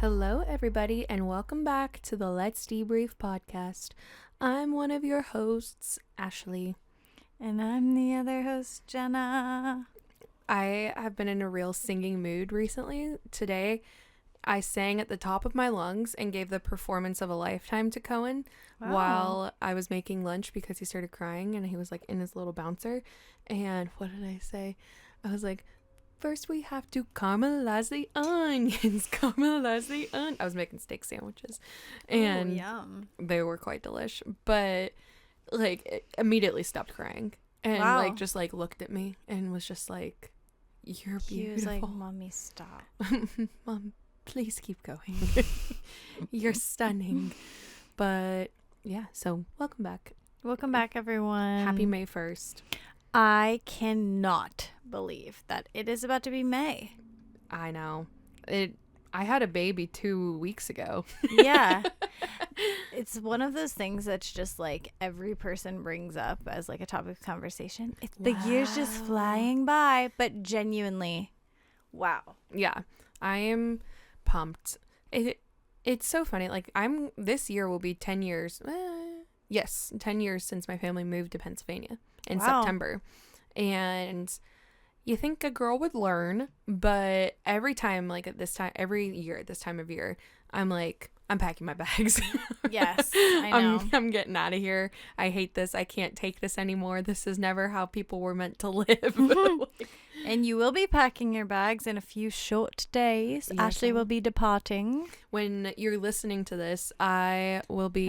Hello, everybody, and welcome back to the Let's Debrief podcast. I'm one of your hosts, Ashley. And I'm the other host, Jenna. I have been in a real singing mood recently. Today, I sang at the top of my lungs and gave the performance of a lifetime to Cohen while I was making lunch because he started crying and he was like in his little bouncer. And what did I say? I was like, first we have to caramelize the onions, caramelize the onions. I was making steak sandwiches and yum. they were quite delish, but like it immediately stopped crying and like just like looked at me and was just like, you're beautiful. He was like, Mommy, stop. Mom, please keep going. You're stunning. But yeah, so welcome back. Welcome back, everyone. Happy May 1st. I cannot believe that it is about to be May. I know. I had a baby 2 weeks ago. Yeah. It's one of those things that's just like every person brings up as like a topic of conversation. The year's just flying by, but genuinely, wow. Yeah, I am pumped. It's so funny. Like this year will be 10 years. Yes, 10 years since my family moved to Pennsylvania in September. And you think a girl would learn, but every time, like at this time, every year at this time of year, I'm like, I'm packing my bags. Yes, I know. I'm getting out of here. I hate this. I can't take this anymore. This is never how people were meant to live. And you will be packing your bags in a few short days. Yes, Ashley will be departing. When you're listening to this, I will be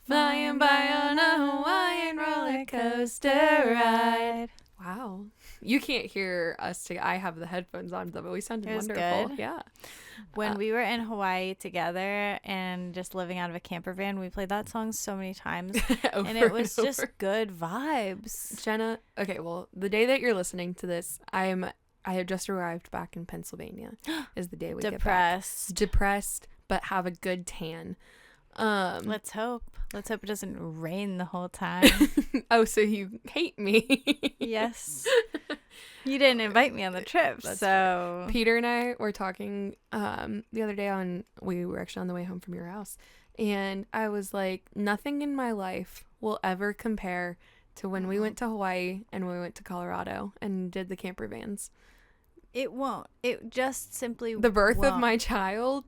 flying by on a Hawaiian roller coaster ride. Wow. You can't hear us. I have the headphones on, but we sounded wonderful. Good. Yeah. When we were in Hawaii together and just living out of a camper van, we played that song so many times. And it was just good vibes. Jenna, okay, well, the day that you're listening to this, I have just arrived back in Pennsylvania. Is the day we get back. Depressed, but have a good tan. Let's hope it doesn't rain the whole time. Oh, so you hate me. Yes. You didn't invite me on the trip. That's so right. Peter and I were talking the other day we were actually on the way home from your house, and I was like, nothing in my life will ever compare to when we went to Hawaii and we went to Colorado and did the camper vans. It won't. It just simply the birth won't. of my child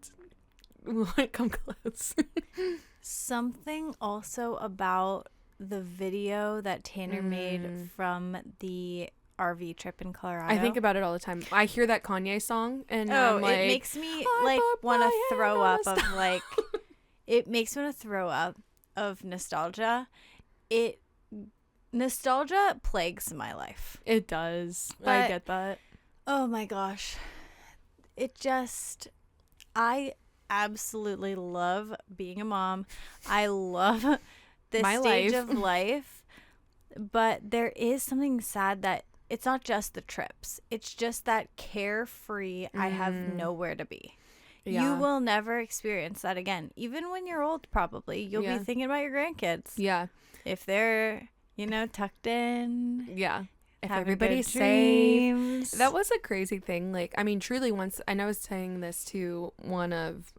won't come close. Something also about the video that Tanner made from the RV trip in Colorado. I think about it all the time. I hear that Kanye song and I'm like, it makes me like want to throw up of like it makes me want to throw up of nostalgia. Nostalgia plagues my life. It does. But, I get that. Oh my gosh. I absolutely love being a mom. I love this stage of life. But there is something sad that it's not just the trips. It's just that carefree, I have nowhere to be. Yeah. You will never experience that again. Even when you're old, probably. You'll be thinking about your grandkids. Yeah. If they're, tucked in. Yeah. If everybody's safe. That was a crazy thing. Like, I mean, truly once, and I was saying this to one of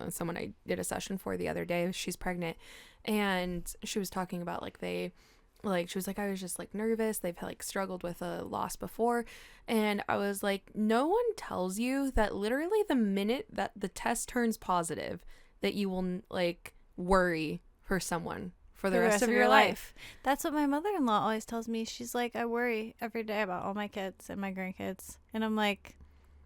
someone I did a session for the other day. She's pregnant. And she was talking about she was like, I was just like nervous. They've like struggled with a loss before. And I was like, no one tells you that literally the minute that the test turns positive, that you will like worry for someone for the rest of your life. That's what my mother-in-law always tells me. She's like, I worry every day about all my kids and my grandkids. And I'm like,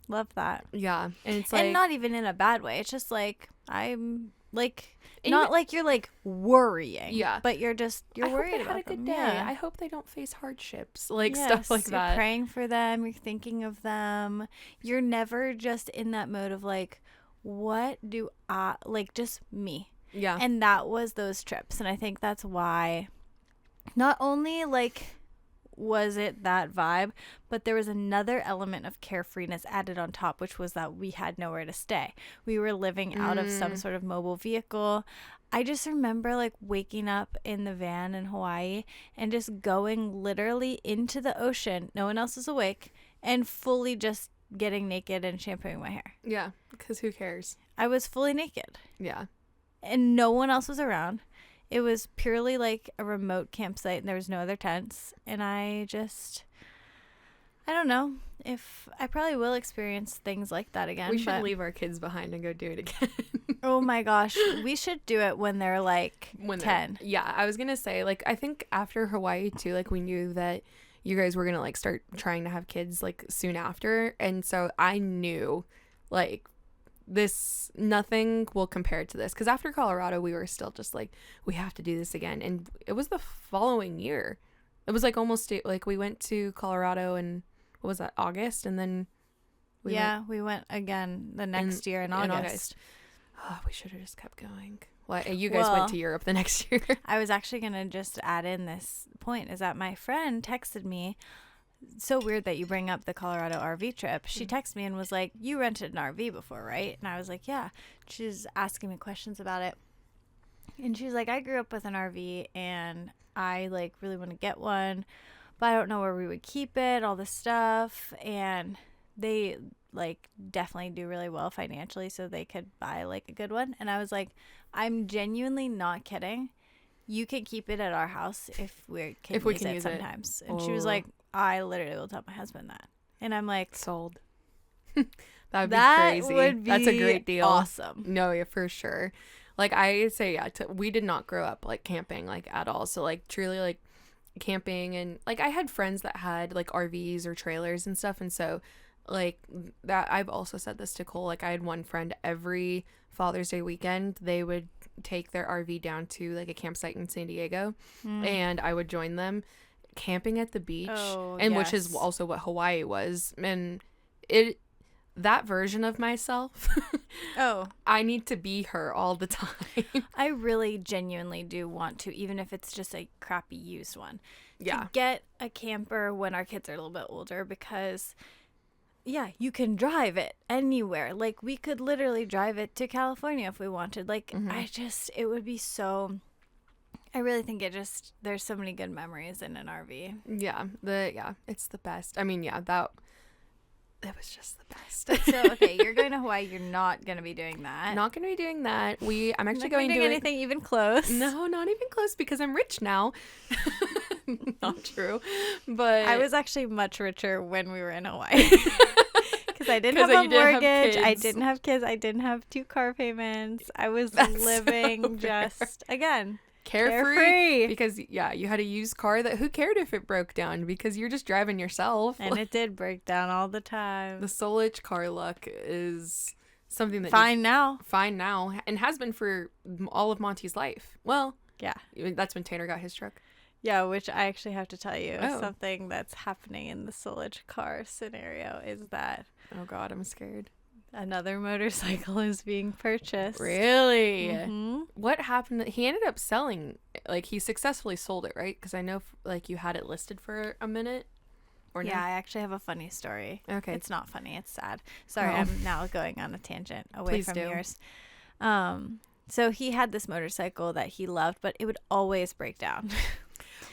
love that. Yeah. And it's like, and not even in a bad way. It's just like, I'm like, not like you're like worrying. Yeah. But you're worried about them. I hope they had a good day. Yeah. I hope they don't face hardships. Like stuff like that. You're praying for them. You're thinking of them. You're never just in that mode of like, what do I, like just me. Yeah. And that was those trips. And I think that's why not only like was it that vibe, but there was another element of carefreeness added on top, which was that we had nowhere to stay. We were living out of some sort of mobile vehicle. I just remember like waking up in the van in Hawaii and just going literally into the ocean. No one else is awake. and fully just getting naked and shampooing my hair. Yeah, because who cares? I was fully naked. Yeah. And no one else was around. It was purely like a remote campsite and there was no other tents. And I don't know if I probably will experience things like that again. We should leave our kids behind and go do it again. Oh my gosh. We should do it when they're like 10. Yeah, I was going to say, like, I think after Hawaii too, like we knew that you guys were going to like start trying to have kids like soon after. And so I knew like nothing will compare to this. Because after Colorado, we were still just like, we have to do this again. And it was the following year. It was like almost like we went to Colorado in, what was that, August? And then we went again the next year in August. Oh, we should have just kept going. Well, you guys went to Europe the next year. I was actually going to just add in this point is that my friend texted me. So weird that you bring up the Colorado RV trip. She texted me and was like, you rented an RV before, right? And I was like, yeah. She's asking me questions about it. And she's like, I grew up with an RV and I like really want to get one, but I don't know where we would keep it, all this stuff. And they like definitely do really well financially, so they could buy like a good one. And I was like, I'm genuinely not kidding. You can keep it at our house if we can use it sometimes. And she was like, I literally will tell my husband that. And I'm like, sold. That would be crazy. That's a great deal. Awesome. No, yeah, for sure. Like I say, yeah, we did not grow up like camping like at all. So like truly like camping, and like I had friends that had like RVs or trailers and stuff. And so like that, I've also said this to Cole, like I had one friend every Father's Day weekend, they would take their RV down to like a campsite in San Diego and I would join them camping at the beach, which is also what Hawaii was. And that version of myself, I need to be her all the time. I really genuinely do want to, even if it's just a crappy used one, to get a camper when our kids are a little bit older, because you can drive it anywhere. Like we could literally drive it to California if we wanted. Like it would be so, I really think there's so many good memories in an RV. Yeah, it's the best. I mean, it was just the best. So, okay, you're going to Hawaii. You're not going to be doing that. Not going to be doing that. I'm actually going to do anything even close. No, not even close, because I'm rich now. Not true. But I was actually much richer when we were in Hawaii. Because I didn't have a mortgage. I didn't have kids. I didn't have 2 car payments. I was living just, again, carefree. Because you had a used car that who cared if it broke down, because you're just driving yourself. And it did break down all the time. The Solich car luck is something that fine now, and has been for all of Monty's life. Well, yeah, that's when Tanner got his truck. Yeah, which I actually have to tell you, something that's happening in the Solich car scenario is that, oh God, I'm scared, another motorcycle is being purchased. Really? Mm-hmm. What happened? He ended up selling, like he successfully sold it, right? Because I know like you had it listed for a minute. Or no? I actually have a funny story. Okay. It's not funny, it's sad. Sorry, I'm now going on a tangent away Please from do. yours. So he had this motorcycle that he loved, but it would always break down.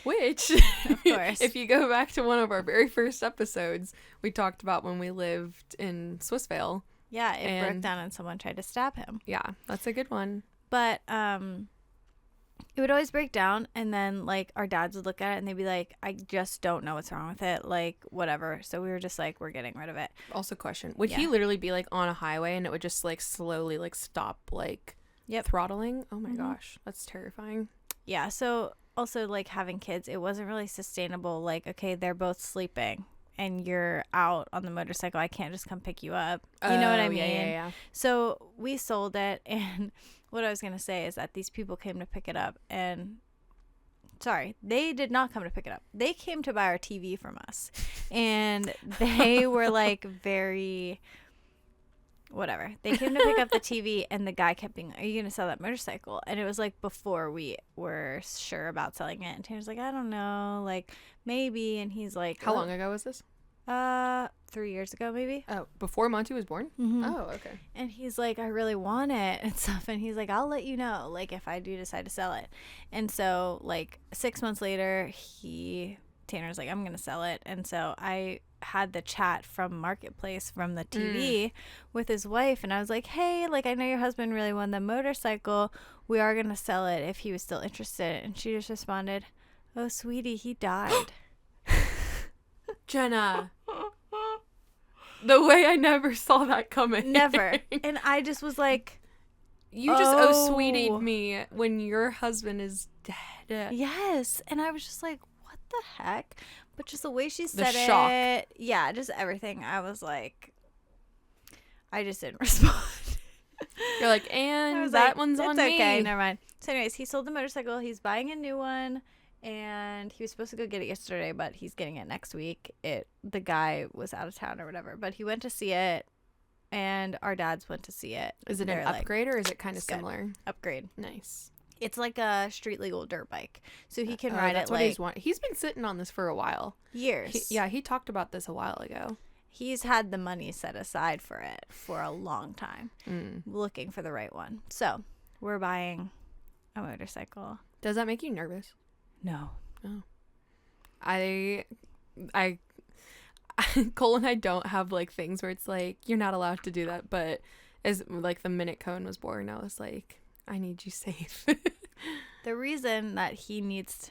Which, of course, if you go back to one of our very first episodes, we talked about when we lived in Swissvale. Yeah, it broke down and someone tried to stab him. Yeah, that's a good one. But it would always break down, and then like our dads would look at it and they'd be like, I just don't know what's wrong with it, like whatever. So we were just like, we're getting rid of it. Also, question, would he literally be like on a highway and it would just like slowly like stop like throttling? Oh my gosh, that's terrifying. Yeah, so also like having kids, it wasn't really sustainable. Like, okay, they're both sleeping and you're out on the motorcycle, I can't just come pick you up, you know what I mean? Yeah. So we sold it, and what I was gonna say is that these people came to pick it up, and sorry, they did not come to pick it up, they came to buy our TV from us. And they were like very whatever. They came to pick up the TV, and the guy kept being, are you going to sell that motorcycle? And it was like before we were sure about selling it. And Tanner's like, I don't know, like maybe. And he's like, how long ago was this? 3 years ago, maybe. Oh, before Monty was born? Mm-hmm. Oh, okay. And he's like, I really want it and stuff. And he's like, I'll let you know, like if I do decide to sell it. And so like 6 months later, he Tanner's like, I'm going to sell it. And so I had the chat from Marketplace from the TV with his wife. And I was like, hey, like, I know your husband really won the motorcycle. We are going to sell it if he was still interested. And she just responded, oh, sweetie, he died. Jenna. The way I never saw that coming. Never. And I just was like, you just oh sweetied me when your husband is dead. Yes. And I was just like, what the heck? But just the way she said shock. it. Yeah, just everything. I was like, I just didn't respond. You're like, and that one's on me. It's okay, never mind. So anyways, he sold the motorcycle. He's buying a new one. And he was supposed to go get it yesterday, but he's getting it next week. The guy was out of town or whatever. But he went to see it. And our dads went to see it. Is it an upgrade or is it kind of similar? Upgrade. Nice. It's like a street legal dirt bike. So he can ride that's it what like... He's been sitting on this for a while. Years. He talked about this a while ago. He's had the money set aside for it for a long time. Looking for the right one. So we're buying a motorcycle. Does that make you nervous? No. Oh. Cole and I don't have like things where it's like you're not allowed to do that, but as like the minute Cohen was born, I was like, I need you safe. The reason that he needs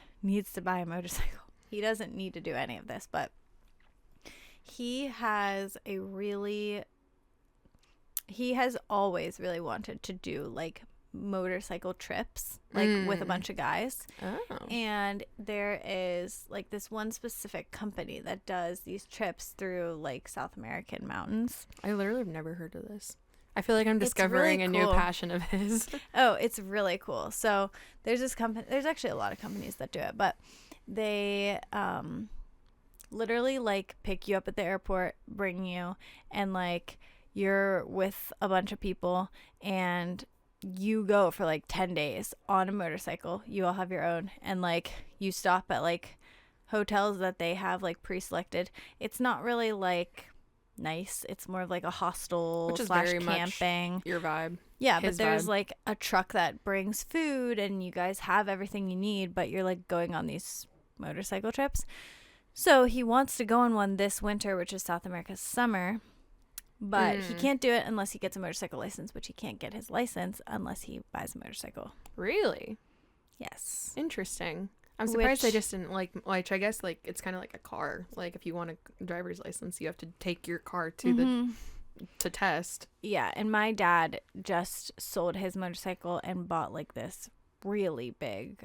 to buy a motorcycle, he doesn't need to do any of this, but he has always really wanted to do like motorcycle trips like with a bunch of guys. And there is like this one specific company that does these trips through like South American mountains. I literally have never heard of this. I feel like I'm discovering really cool. A new passion of his. Oh, it's really cool. So there's this company, there's actually a lot of companies that do it, but they literally like pick you up at the airport, bring you, and like you're with a bunch of people and you go for like 10 days on a motorcycle. You all have your own, and like you stop at like hotels that they have like pre-selected. It's not really like nice. It's more of like a hostel / camping. Much your vibe. Yeah, but there's like a truck that brings food and you guys have everything you need, but you're like going on these motorcycle trips. So he wants to go on one this winter, which is South America's summer. But he can't do it unless he gets a motorcycle license, which he can't get his license unless he buys a motorcycle. Really? Yes. Interesting. I'm surprised they just didn't like I guess like it's kind of like a car. Like if you want a driver's license, you have to take your car to to test. Yeah, and my dad just sold his motorcycle and bought like this really big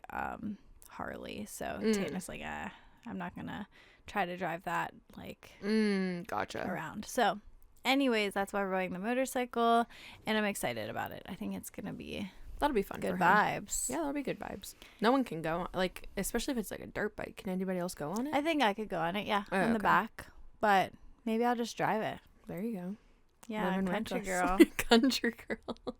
Harley. So Tana's like, I'm not going to try to drive that like gotcha. around. So anyways, that's why we're buying the motorcycle, and I'm excited about it. I think it's going to be... That'll be fun. Good vibes. Yeah, that'll be good vibes. No one can go, like, especially if it's like a dirt bike. Can anybody else go on it? I think I could go on it, in the back. But maybe I'll just drive it. There you go. Yeah, country girl. Country girl.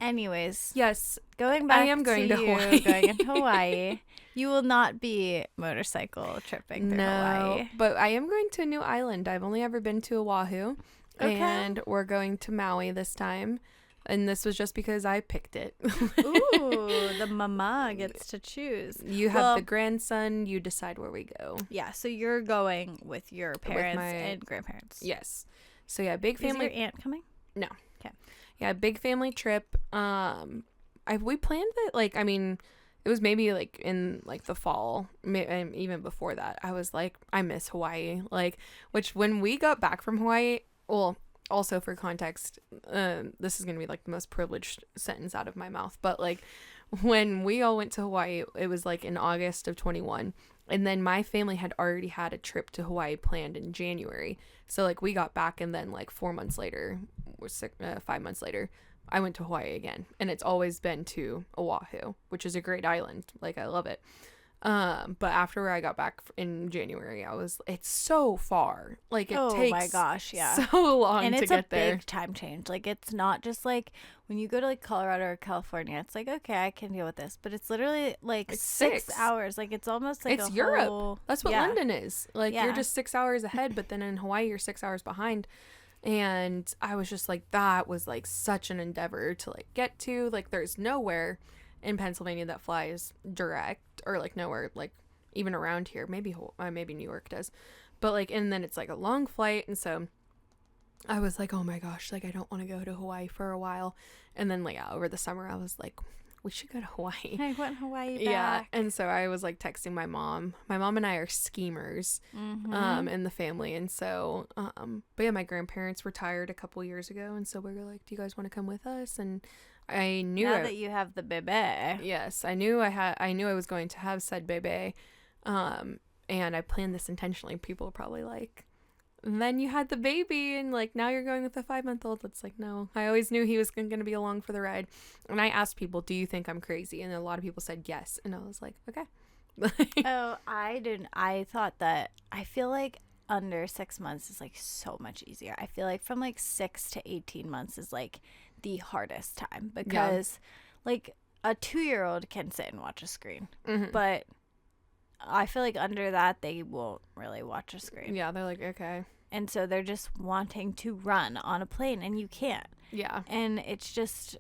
Anyways. Yes. Going back I am going to Hawaii. Going in Hawaii. You will not be motorcycle tripping through Hawaii. But I am going to a new island. I've only ever been to Oahu. Okay. And we're going to Maui this time. And this was just because I picked it. Ooh, the mama gets to choose. You have the grandson. You decide where we go. Yeah, so you're going with your parents and grandparents. Yes. So yeah, big family. Is your aunt coming? No. Okay. Yeah, big family trip. We planned it like, I mean, it was maybe like in like the fall, even before that. I was like, I miss Hawaii. Like, which when we got back from Hawaii, well, also for context, this is going to be like the most privileged sentence out of my mouth, but like when we all went to Hawaii, it was like in August of 21. And then my family had already had a trip to Hawaii planned in January. So like we got back and then like 5 months later, I went to Hawaii again. And it's always been to Oahu, which is a great island. Like I love it. But after I got back in January, it's so far. Like it takes my gosh, yeah. so long and to get there. And it's a big time change. Like it's not just like when you go to like Colorado or California, it's like, okay, I can deal with this. But it's literally like 6 hours. Like it's almost like it's Europe. That's what London is. Like you're just 6 hours ahead, but then in Hawaii you're 6 hours behind. And I was just like, that was like such an endeavor to like get to. Like there's nowhere in Pennsylvania that flies direct, or like nowhere like even around here. Maybe New York does. But like, and then it's like a long flight. And so I was like, oh my gosh, like I don't want to go to Hawaii for a while. And then like over the summer, I was like, we should go to Hawaii. I want Hawaii back. Yeah. And so I was like texting my mom. My mom and I are schemers in the family. And so, but yeah, my grandparents retired a couple years ago. And so we were like, do you guys want to come with us? And I knew now that you have the bebe. Yes, I knew I was going to have said bebe. And I planned this intentionally. People were probably like, and then you had the baby and like now you're going with a 5-month-old. It's like, no, I always knew he was going to be along for the ride. And I asked people, do you think I'm crazy? And a lot of people said yes. And I was like, okay. Oh, I didn't. I thought that, I feel like under 6 months is like so much easier. I feel like from like 6 to 18 months is like the hardest time because like a 2-year-old can sit and watch a screen, but I feel like under that they won't really watch a screen. Yeah, they're like, okay. And so they're just wanting to run on a plane and you can't. Yeah. And it's just,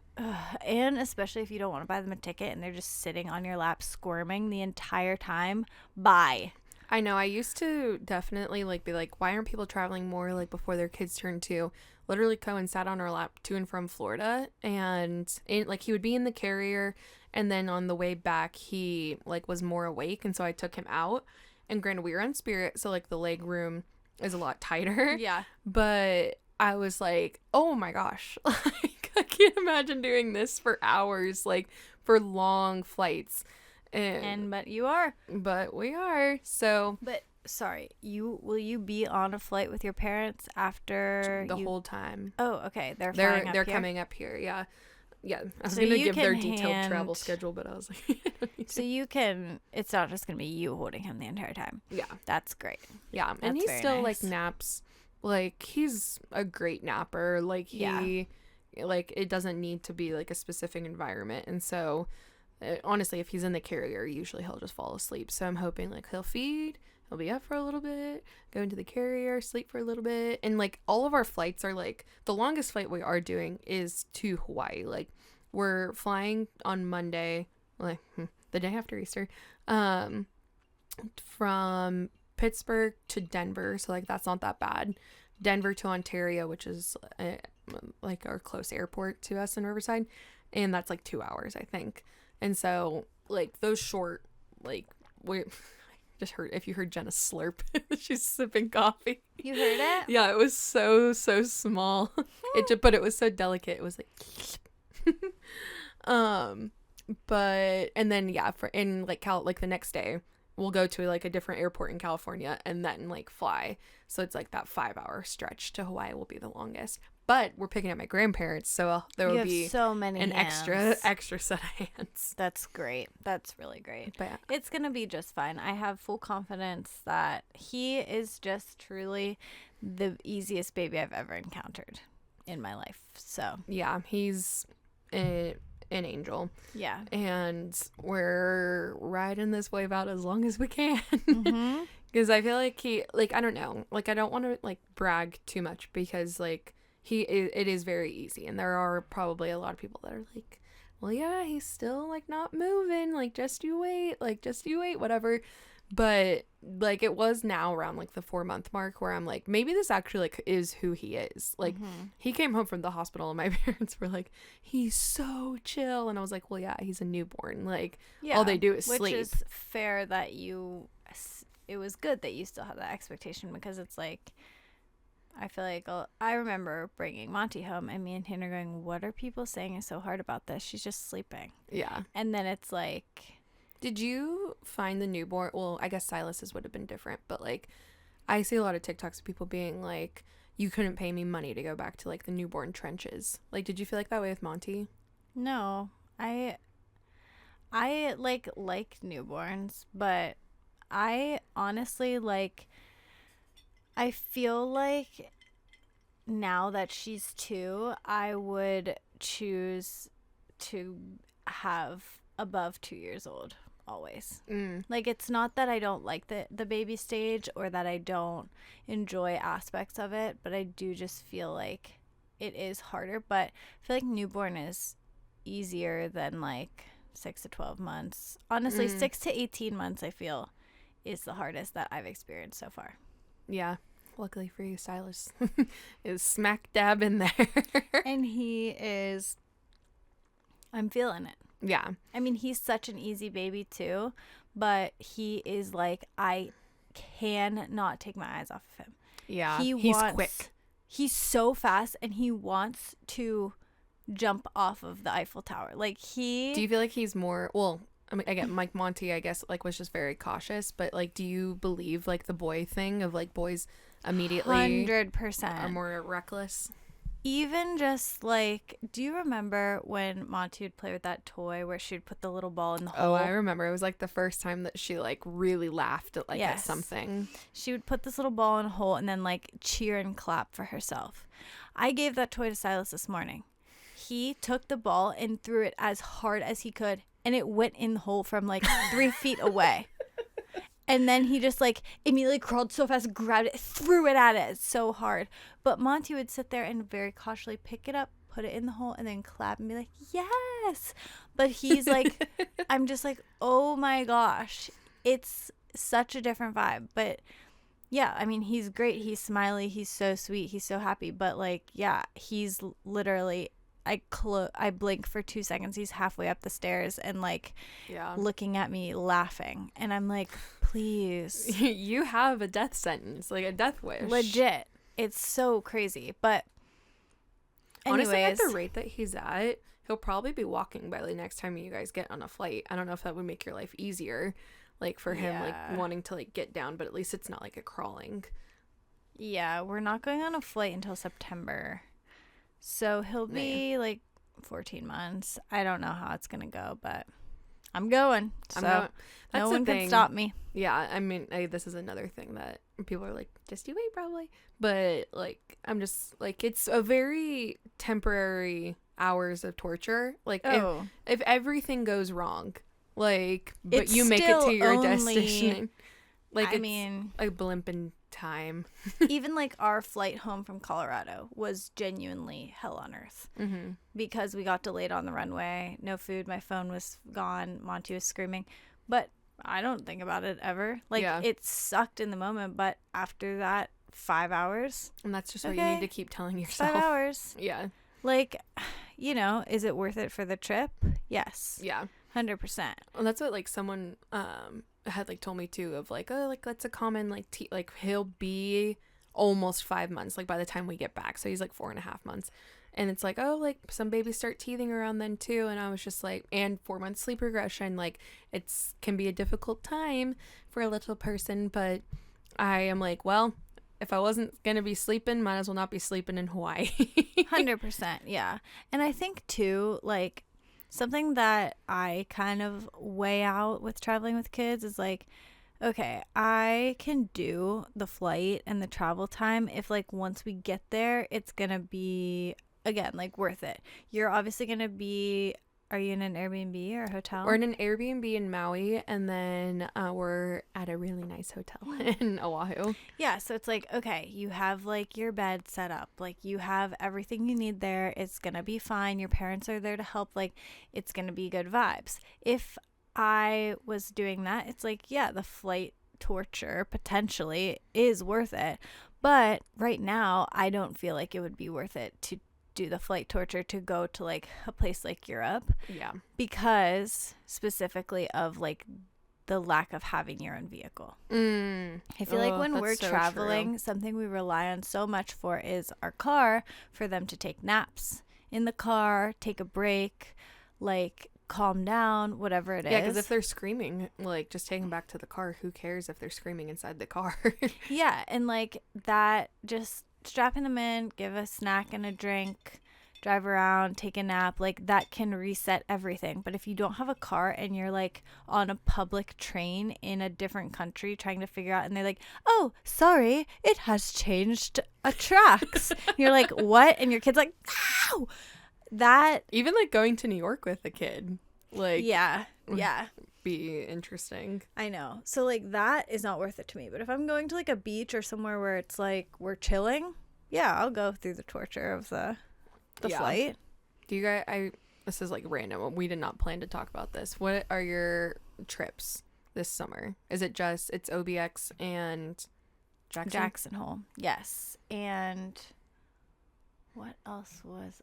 and especially if you don't want to buy them a ticket and they're just sitting on your lap squirming the entire time. Bye. I know. I used to definitely like be like, why aren't people traveling more like before their kids turn 2? Literally Cohen sat on our lap to and from Florida and like he would be in the carrier and then on the way back he like was more awake and so I took him out and granted we were on Spirit so like the leg room is a lot tighter. Yeah. But I was like, oh my gosh, like I can't imagine doing this for hours, like for long flights. But you are. But we are. So. But sorry, will you be on a flight with your parents after the whole time? Oh, okay. They're coming up here. Yeah. Yeah. I was gonna give their detailed travel schedule, but I was like, so you can. It's not just gonna be you holding him the entire time. Yeah. That's great. Yeah, and he still nice. Like naps. Like he's a great napper. Like like it doesn't need to be like a specific environment, and so. Honestly, if he's in the carrier, usually he'll just fall asleep. So I'm hoping like he'll feed, he'll be up for a little bit, go into the carrier, sleep for a little bit. And like all of our flights are like the longest flight we are doing is to Hawaii. Like we're flying on Monday, like the day after Easter, from Pittsburgh to Denver. So like that's not that bad. Denver to Ontario, which is like our close airport to us in Riverside. And that's like 2 hours, I think. And so, like, those short, like, we just heard, if you heard Jenna slurp, she's sipping coffee. You heard it? Yeah, it was so small. But it was so delicate. It was like, but, and then, yeah, like the next day, we'll go to, like, a different airport in California and then, like, fly. So it's, like, that 5-hour stretch to Hawaii will be the longest. But we're picking up my grandparents, so there will be so many an hands. extra set of hands. That's great. That's really great. But yeah. It's going to be just fine. I have full confidence that he is just truly the easiest baby I've ever encountered in my life. So, yeah, he's an angel. Yeah. And we're riding this wave out as long as we can. Because I feel like I don't know. Like, I don't want to, like, brag too much because, like, it is very easy, and there are probably a lot of people that are like, well, yeah, he's still like not moving, like just you wait, whatever. But like it was now around like the 4-month mark where I'm like, maybe this actually like is who he is. Like he came home from the hospital and my parents were like, he's so chill, and I was like, well, yeah, he's a newborn, like all they do is sleep. Which is fair that it was good that you still have that expectation, because it's like, I feel like I remember bringing Monty home and me and Tanner going, what are people saying is so hard about this? She's just sleeping. Yeah. And then it's like... Did you find the newborn... Well, I guess Silas's would have been different, but like I see a lot of TikToks of people being like, you couldn't pay me money to go back to like the newborn trenches. Like, did you feel like that way with Monty? No. I like newborns, but I honestly like... I feel like now that she's 2, I would choose to have above 2 years old always. Like, it's not that I don't like the baby stage or that I don't enjoy aspects of it, but I do just feel like it is harder. But I feel like newborn is easier than like 6 to 12 months. Honestly, 6 to 18 months I feel is the hardest that I've experienced so far. Yeah. Luckily for you, Silas is smack dab in there. And he is, I'm feeling it. Yeah. I mean, he's such an easy baby too, but he is like, I can not take my eyes off of him. Yeah. He's quick. He's so fast, and he wants to jump off of the Eiffel Tower. Like, Do you feel like he's more, well, I mean, again, Mike Monty, I guess, like, was just very cautious, but, like, do you believe, like, the boy thing of, like, boys immediately 100% are more reckless? Even just, like, do you remember when Monty would play with that toy where she'd put the little ball in the hole? Oh, I remember. It was, like, the first time that she, like, really laughed at, like, at something. She would put this little ball in a hole and then, like, cheer and clap for herself. I gave that toy to Silas this morning. He took the ball and threw it as hard as he could, and it went in the hole from, like, 3 feet away. And then he just, like, immediately crawled so fast, grabbed it, threw it at it so hard. But Monty would sit there and very cautiously pick it up, put it in the hole, and then clap and be like, yes. But he's like, I'm just like, oh my gosh. It's such a different vibe. But yeah, I mean, he's great. He's smiley. He's so sweet. He's so happy. But, like, yeah, he's literally, I blink for 2 seconds. He's halfway up the stairs and, like, looking at me laughing. And I'm like, please. You have a death sentence, like a death wish. Legit. It's so crazy. But anyways, honestly, at the rate that he's at, he'll probably be walking by the next time you guys get on a flight. I don't know if that would make your life easier, like, for him, like, wanting to, like, get down, but at least it's not like a crawling. Yeah, we're not going on a flight until September. So he'll be, like, 14 months. I don't know how it's going to go, but I'm going. So no one can stop me. Yeah, I mean, this is another thing that people are like, just you wait, probably. But, like, I'm just, like, it's a very temporary hours of torture. Like, if everything goes wrong, like, but it's you make it to your destination. Like, I mean, a blimp in time. Even, like, our flight home from Colorado was genuinely hell on earth. Mm-hmm. Because we got delayed on the runway. No food. My phone was gone. Monty was screaming. But I don't think about it ever. Like, it sucked in the moment. But after that, 5 hours. And that's just what you need to keep telling yourself. 5 hours. Yeah. Like, you know, is it worth it for the trip? Yes. Yeah. 100%. Well, that's what, like, someone had, like, told me too, of, like, oh, like, that's a common, like, like, he'll be almost 5 months, like, by the time we get back. So he's, like, 4.5 months. And it's like, oh, like, some babies start teething around then too. And I was just like, and 4 months sleep regression, like, it's can be a difficult time for a little person. But I am like, well, if I wasn't going to be sleeping, might as well not be sleeping in Hawaii. 100%. Yeah. And I think too, like, something that I kind of weigh out with traveling with kids is, like, okay, I can do the flight and the travel time if, like, once we get there, it's going to be, again, like, worth it. You're obviously going to be, are you in an Airbnb or a hotel? We're in an Airbnb in Maui, and then we're at a really nice hotel in Oahu. Yeah, so it's like, okay, you have, like, your bed set up. Like, you have everything you need there. It's going to be fine. Your parents are there to help. Like, it's going to be good vibes. If I was doing that, it's like, yeah, the flight torture potentially is worth it. But right now, I don't feel like it would be worth it to do the flight torture to go to, like, a place like Europe. Yeah. Because specifically of, like, the lack of having your own vehicle. I feel like when we're traveling, something we rely on so much for is our car, for them to take naps in the car, take a break, like, calm down, whatever it is. Yeah, because if they're screaming, like, just take them back to the car. Who cares if they're screaming inside the car? Yeah, and, like, that, just strapping them in, give a snack and a drink, drive around, take a nap, like, that can reset everything. But if you don't have a car and you're, like, on a public train in a different country trying to figure out, and they're like, oh, sorry, it has changed tracks. You're like, what? And your kid's like, ow! That, even, like, going to New York with a kid, like, yeah be interesting. I know. So, like, that is not worth it to me. But if I'm going to, like, a beach or somewhere where it's like we're chilling, yeah, I'll go through the torture of the flight. Do you guys, this is, like, random, we did not plan to talk about this, what are your trips this summer? Is it just, it's OBX and Jackson Hole? Yes. And what else was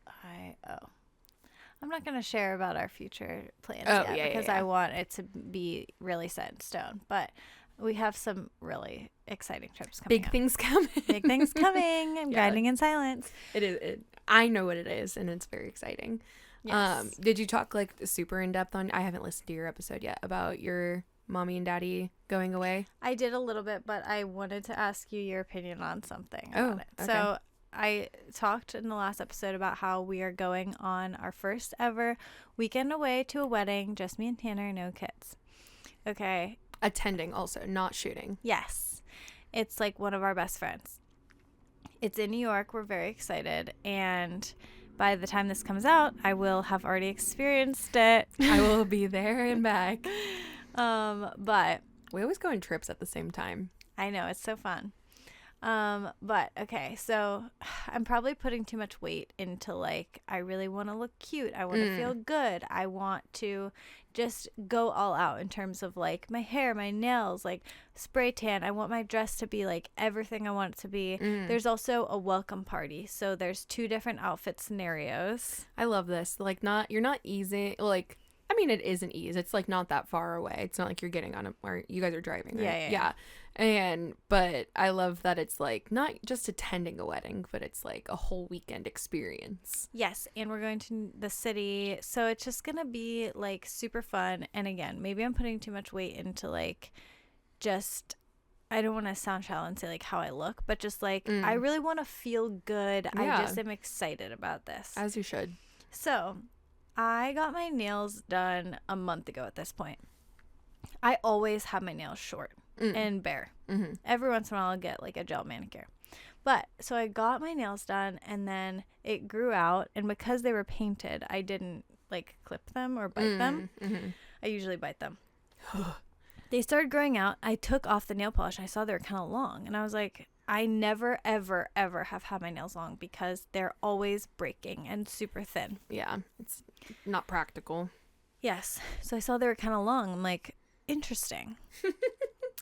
I'm not going to share about our future plans yet because I want it to be really set in stone. But we have some really exciting trips coming Big things coming. Big things coming. I'm grinding in silence. It is. I know what it is, and it's very exciting. Yes. Did you talk like super in depth on? I haven't listened to your episode yet about your mommy and daddy going away. I did a little bit, but I wanted to ask you your opinion on something about it. Okay. So I talked in the last episode about how we are going on our first ever weekend away to a wedding, just me and Tanner, no kids. Okay. Attending also, not shooting. Yes. It's like one of our best friends. It's in New York. We're very excited. And by the time this comes out, I will have already experienced it. I will be there and back. But we always go on trips at the same time. I know. It's so fun. But okay, so I'm probably putting too much weight into like, I really want to look cute. I want to feel good. I want to just go all out in terms of like my hair, my nails, like spray tan. I want my dress to be like everything I want it to be. There's also a welcome party. So there's 2 different outfit scenarios. I love this. Like you're not easy. Like, I mean, it isn't easy. It's like not that far away. It's not like you're getting on or you guys are driving, right? Yeah. But I love that it's like not just attending a wedding, but it's like a whole weekend experience. Yes. And we're going to the city. So it's just going to be like super fun. And again, maybe I'm putting too much weight into like just, I don't want to sound shallow and say like how I look, but just like I really want to feel good. Yeah. I just am excited about this. As you should. So I got my nails done a month ago at this point. I always have my nails short and bare. Every once in a while I'll get like a gel manicure. But so I got my nails done and then it grew out, and because they were painted, I didn't like clip them or bite them. I usually bite them. They started growing out. I took off the nail polish and I saw they were kind of long, and I was like, I never, ever, ever have had my nails long because they're always breaking and super thin. Yeah, it's not practical. Yes. So I saw they were kind of long. I'm like, interesting.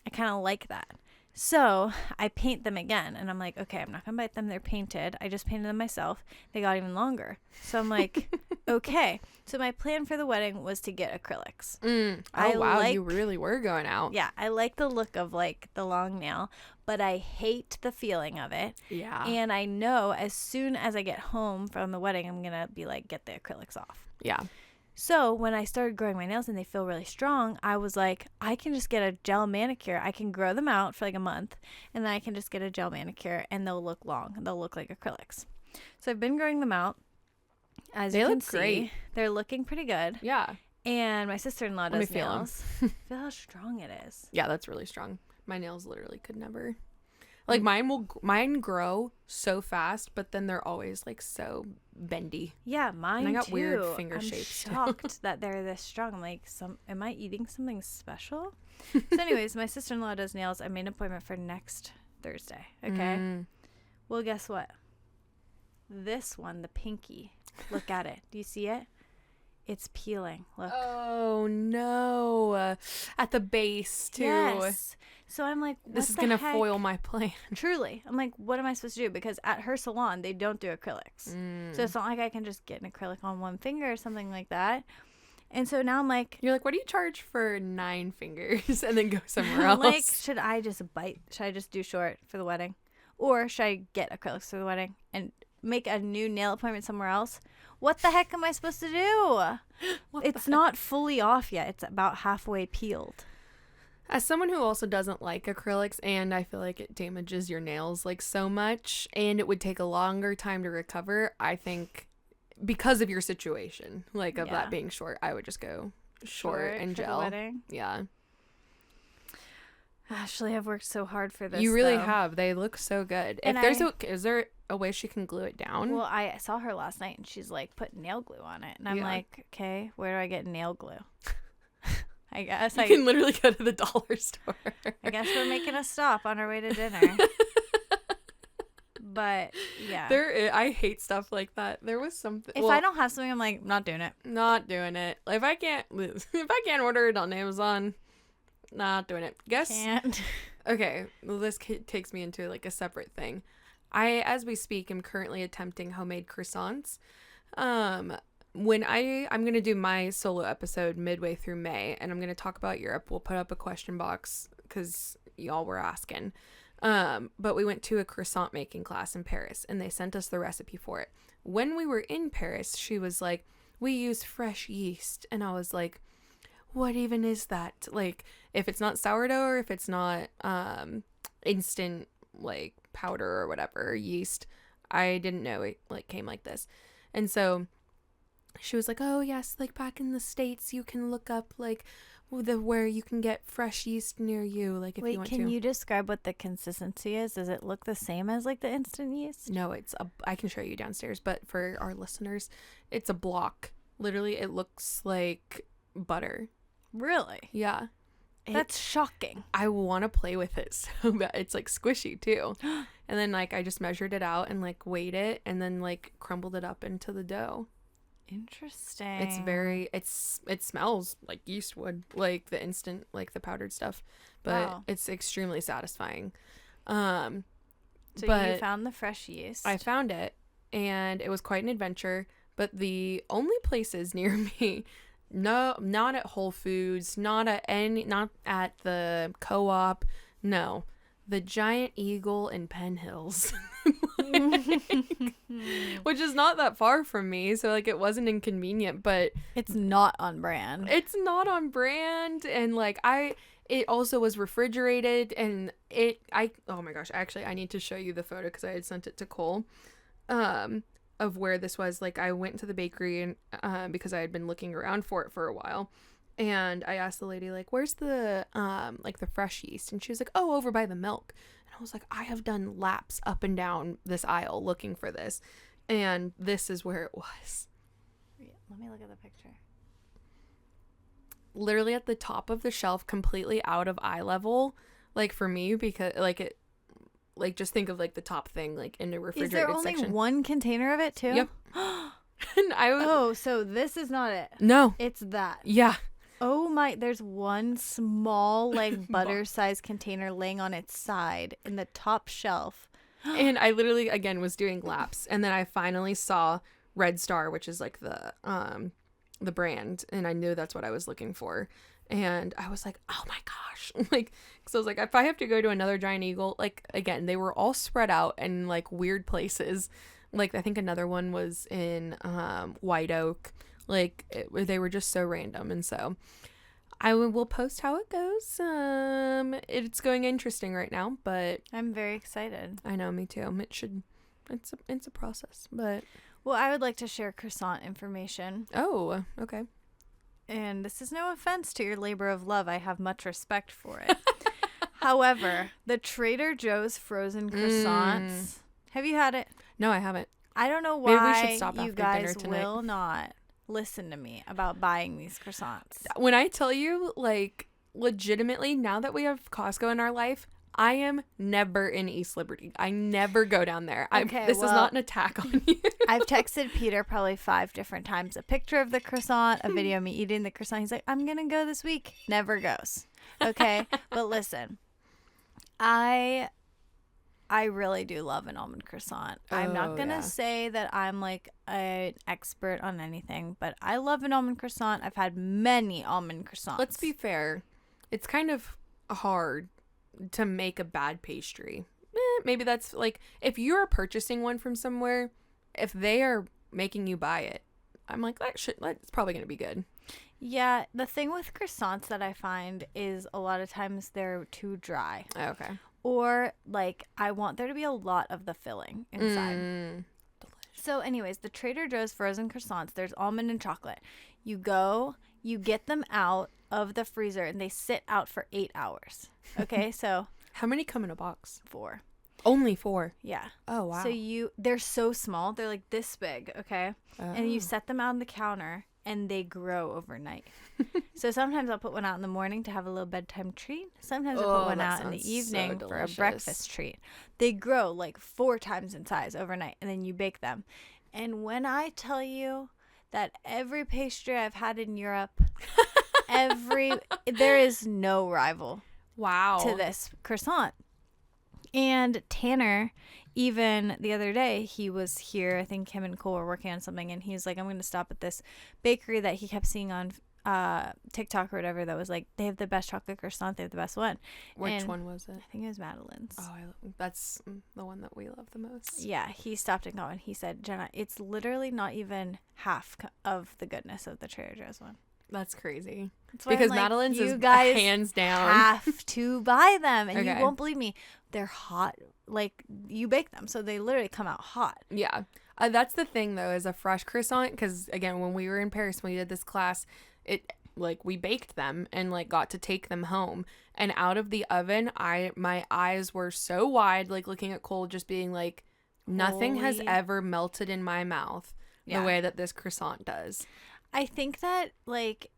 I kind of like that. So I paint them again, and I'm like, okay, I'm not going to bite them. They're painted. I just painted them myself. They got even longer. So I'm like, okay. So my plan for the wedding was to get acrylics. Oh, wow. You really were going out. Yeah. I like the look of like the long nail, but I hate the feeling of it. Yeah. And I know as soon as I get home from the wedding, I'm going to be like, get the acrylics off. Yeah. So when I started growing my nails and they feel really strong, I was like, I can just get a gel manicure. I can grow them out for like a month, and then I can just get a gel manicure and they'll look long. They'll look like acrylics. So I've been growing them out. As you can see, great. They're looking pretty good. Yeah. And my sister-in-law does nails. Feel how strong it is. Yeah, that's really strong. My nails literally could never. Like mine grow so fast, but then they're always like so bendy. Yeah, mine and I got too. Weird finger shapes. I'm shocked that they're this strong. I'm like, am I eating something special? So anyways, my sister-in-law does nails. I made an appointment for next Thursday. Okay. Well, guess what? This one, the pinky. Look at it. Do you see it? It's peeling. Look. Oh no! At the base too. Yes. So I'm like, this is gonna foil my plan. Truly, I'm like, what am I supposed to do? Because at her salon they don't do acrylics, so it's not like I can just get an acrylic on one finger or something like that. And so now I'm like, you're like, what do you charge for 9 fingers and then go somewhere else? Like, should I just bite? Should I just do short for the wedding, or should I get acrylics for the wedding and make a new nail appointment somewhere else? What the heck am I supposed to do? It's not fully off yet. It's about halfway peeled. As someone who also doesn't like acrylics, and I feel like it damages your nails like so much, and it would take a longer time to recover, I think because of your situation, like of that being short, I would just go short and gel. For the wedding? Yeah. Ashley, I've worked so hard for this. You really have. They look so good. And is there a way she can glue it down? Well, I saw her last night and she's like put nail glue on it, and I'm like, okay, where do I get nail glue? I guess you can literally go to the dollar store. I guess we're making a stop on our way to dinner. But yeah, I hate stuff like that. There was something. If I don't have something, I'm like, not doing it. Not doing it. If I can't order it on Amazon, not doing it. Guess. Can't. Okay, well, this takes me into like a separate thing. As we speak, am currently attempting homemade croissants. When I'm going to do my solo episode midway through May, and I'm going to talk about Europe. We'll put up a question box because y'all were asking. But we went to a croissant making class in Paris, and they sent us the recipe for it. When we were in Paris, she was like, we use fresh yeast. And I was like, what even is that? Like, if it's not sourdough or if it's not instant, like, powder or whatever, yeast, I didn't know it, like, came like this. And so she was like, oh, yes, like, back in the States, you can look up, like, where you can get fresh yeast near you, like, if you want to. Wait, can you describe what the consistency is? Does it look the same as, like, the instant yeast? No, I can show you downstairs, but for our listeners, it's a block. Literally, it looks like butter. Really? Yeah. That's shocking. I want to play with it so bad. It's, like, squishy, too. And then, like, I just measured it out and, like, weighed it and then, like, crumbled it up into the dough. Interesting. It smells like yeast would, like the instant, like the powdered stuff, but it's extremely satisfying. So you found the fresh yeast. I found it, and it was quite an adventure, but the only places near me, no, not at Whole Foods, not at the Co-op, no, the Giant Eagle in Penn Hills. Which is not that far from me, so like it wasn't inconvenient, but it's not on brand. And like it also was refrigerated, and oh my gosh, actually I need to show you the photo because I had sent it to Cole of where this was. Like, I went to the bakery and because I had been looking around for it for a while, and I asked the lady, like, where's the like the fresh yeast, and she was like, oh, over by the milk. I was like, I have done laps up and down this aisle looking for this, and this is where it was. Let me look at the picture. Literally at the top of the shelf, completely out of eye level, like for me, because like it, like just think of like the top thing, like in the refrigerated section. Is there only one container of it too? Yep. And oh, so this is not it. No. It's that. Yeah. Oh my, there's one small, like, butter-sized container laying on its side in the top shelf. And I literally, again, was doing laps. And then I finally saw Red Star, which is, like, the brand. And I knew that's what I was looking for. And I was like, oh, my gosh. Like, because I was like, if I have to go to another Giant Eagle, like, again, they were all spread out in, like, weird places. Like, I think another one was in White Oak. Like, they were just so random. And so I will post how it goes. It's going interesting right now, but I'm very excited. I know, me too. It's a process, but. Well, I would like to share croissant information. Oh, okay. And this is no offense to your labor of love. I have much respect for it. However, the Trader Joe's frozen croissants. Have you had it? No, I haven't. I don't know why you guys will not listen to me about buying these croissants. When I tell you, like, legitimately, now that we have Costco in our life, I am never in East Liberty. I never go down there. This is not an attack on you. I've texted Peter probably 5 different times a picture of the croissant, a video of me eating the croissant. He's like, I'm going to go this week. Never goes. Okay? But listen, I really do love an almond croissant. I'm not going to say that I'm like an expert on anything, but I love an almond croissant. I've had many almond croissants. Let's be fair. It's kind of hard to make a bad pastry. Maybe that's like, if you're purchasing one from somewhere, if they are making you buy it, I'm like, that's probably going to be good. Yeah, the thing with croissants that I find is a lot of times they're too dry. Oh, okay. Or, like, I want there to be a lot of the filling inside. So, anyways, the Trader Joe's frozen croissants, there's almond and chocolate. You go, you get them out of the freezer, and they sit out for 8 hours. Okay, so. How many come in a box? 4. Only 4? Yeah. Oh, wow. So, they're so small. They're, like, this big, okay? Oh. And you set them out on the counter, and they grow overnight. So sometimes I'll put one out in the morning to have a little bedtime treat. Sometimes I'll put one out in the evening for a breakfast treat. They grow like 4 times in size overnight, and then you bake them. And when I tell you that every pastry I've had in Europe there is no rival Wow. to this croissant. And Tanner, even the other day, he was here. I think him and Cole were working on something, and he's like, I'm going to stop at this bakery that he kept seeing on TikTok or whatever that was like, they have the best chocolate croissant. They have the best one. Which one was it? I think it was Madeline's. Oh, that's the one that we love the most. Yeah, he stopped and got, and he said, Jenna, it's literally not even half of the goodness of the Trader Joe's one. That's crazy. Because like, Madeline's you is guys hands down. have to buy them, and Okay. you won't believe me. They're hot. Like, you bake them, so they literally come out hot. Yeah. That's the thing, though, is a fresh croissant. Because, again, when we were in Paris, when we did this class, we baked them and, like, got to take them home. And out of the oven, my eyes were so wide, like, looking at Cole, just being like, nothing has ever melted in my mouth the way that this croissant does. I think that, like,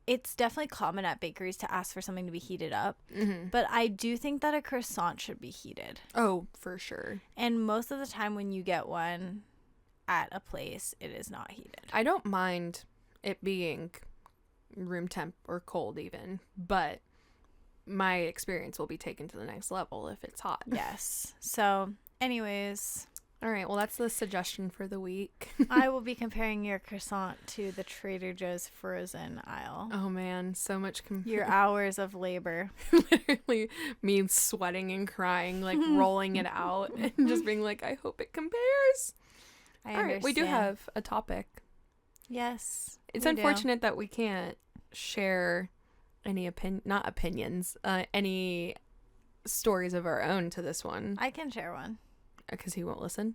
it's definitely common at bakeries to ask for something to be heated up. Mm-hmm. But I do think that a croissant should be heated. Oh, for sure. And most of the time when you get one at a place, it is not heated. I don't mind it being room temp or cold even, but my experience will be taken to the next level if it's hot. Yes. So, anyways... All right, well, that's the suggestion for the week. I will be comparing your croissant to the Trader Joe's frozen aisle. Oh, man, so much. Your hours of labor. Literally me sweating and crying, like rolling it out and just being like, I hope it compares. All right, we do have a topic. Yes. It's unfortunate that we can't share any any stories of our own to this one. I can share one. Because he won't listen?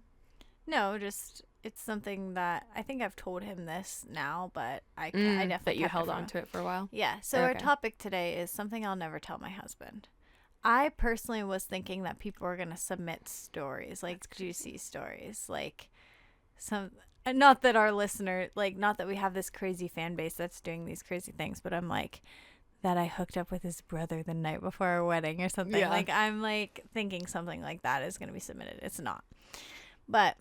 No, just it's something that I think I've told him this now, but I definitely that you held on to it for a while. Yeah. So our topic today is something I'll never tell my husband. I personally was thinking that people were gonna submit stories, like juicy stories, like some. Not that our listener, like, not that we have this crazy fan base that's doing these crazy things, but I'm like, that I hooked up with his brother the night before our wedding or something. Yeah. Like, I'm like thinking something like that is going to be submitted. It's not. But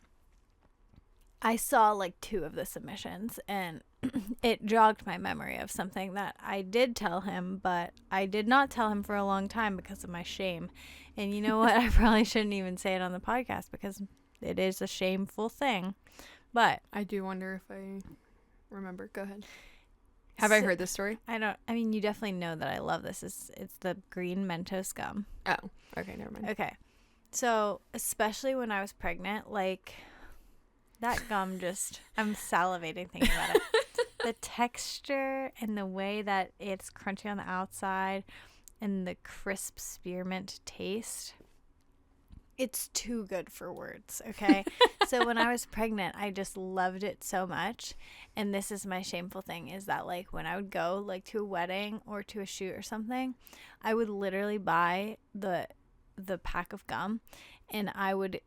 I saw like 2 of the submissions, and it jogged my memory of something that I did tell him, but I did not tell him for a long time because of my shame. And you know what? I probably shouldn't even say it on the podcast because it is a shameful thing. But I do wonder if I remember. Go ahead. Have I heard this story? I mean, you definitely know that I love this. It's the green Mentos gum. Oh, okay, never mind. Okay. So, especially when I was pregnant, like, that gum just, I'm salivating thinking about it. The texture and the way that it's crunchy on the outside and the crisp spearmint taste. It's too good for words, okay? So when I was pregnant, I just loved it so much. And this is my shameful thing, is that, like, when I would go, like, to a wedding or to a shoot or something, I would literally buy the pack of gum, and I would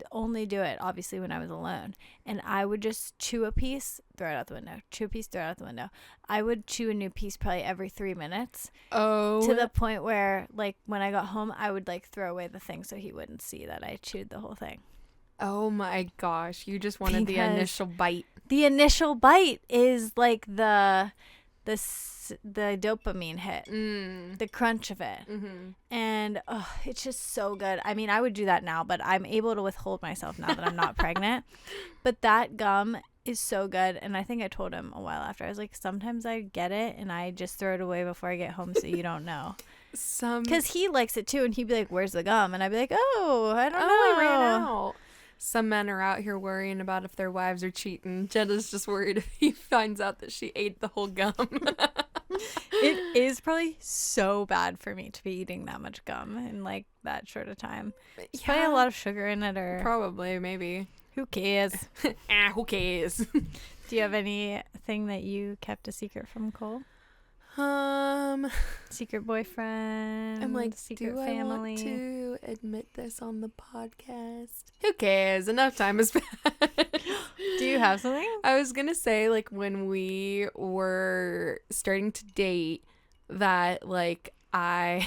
only do it, obviously, when I was alone. And I would just chew a piece, throw it out the window. Chew a piece, throw it out the window. I would chew a new piece probably every 3 minutes. Oh. To the point where, like, when I got home, I would, like, throw away the thing so he wouldn't see that I chewed the whole thing. Oh, my gosh. You just wanted the initial bite. The initial bite is, like, the dopamine hit, the crunch of it. Mm-hmm. And it's just so good. I mean, I would do that now, but I'm able to withhold myself now that I'm not pregnant. But that gum is so good. And I think I told him a while after, I was like, sometimes I get it and I just throw it away before I get home so you don't know. Because he likes it too, and he'd be like, where's the gum? And I'd be like, I don't know. I ran out. Some men are out here worrying about if their wives are cheating. Jenna's just worried if he finds out that she ate the whole gum. It is probably so bad for me to be eating that much gum in, like, that short of time. There's probably a lot of sugar in it, or probably, maybe. Who cares? Who cares? Do you have anything that you kept a secret from Cole? Secret boyfriend. I'm like, secret do family. I want to admit this on the podcast? Who cares? Enough time has passed. Do you have something? I was gonna say, like, when we were starting to date, that, like, well,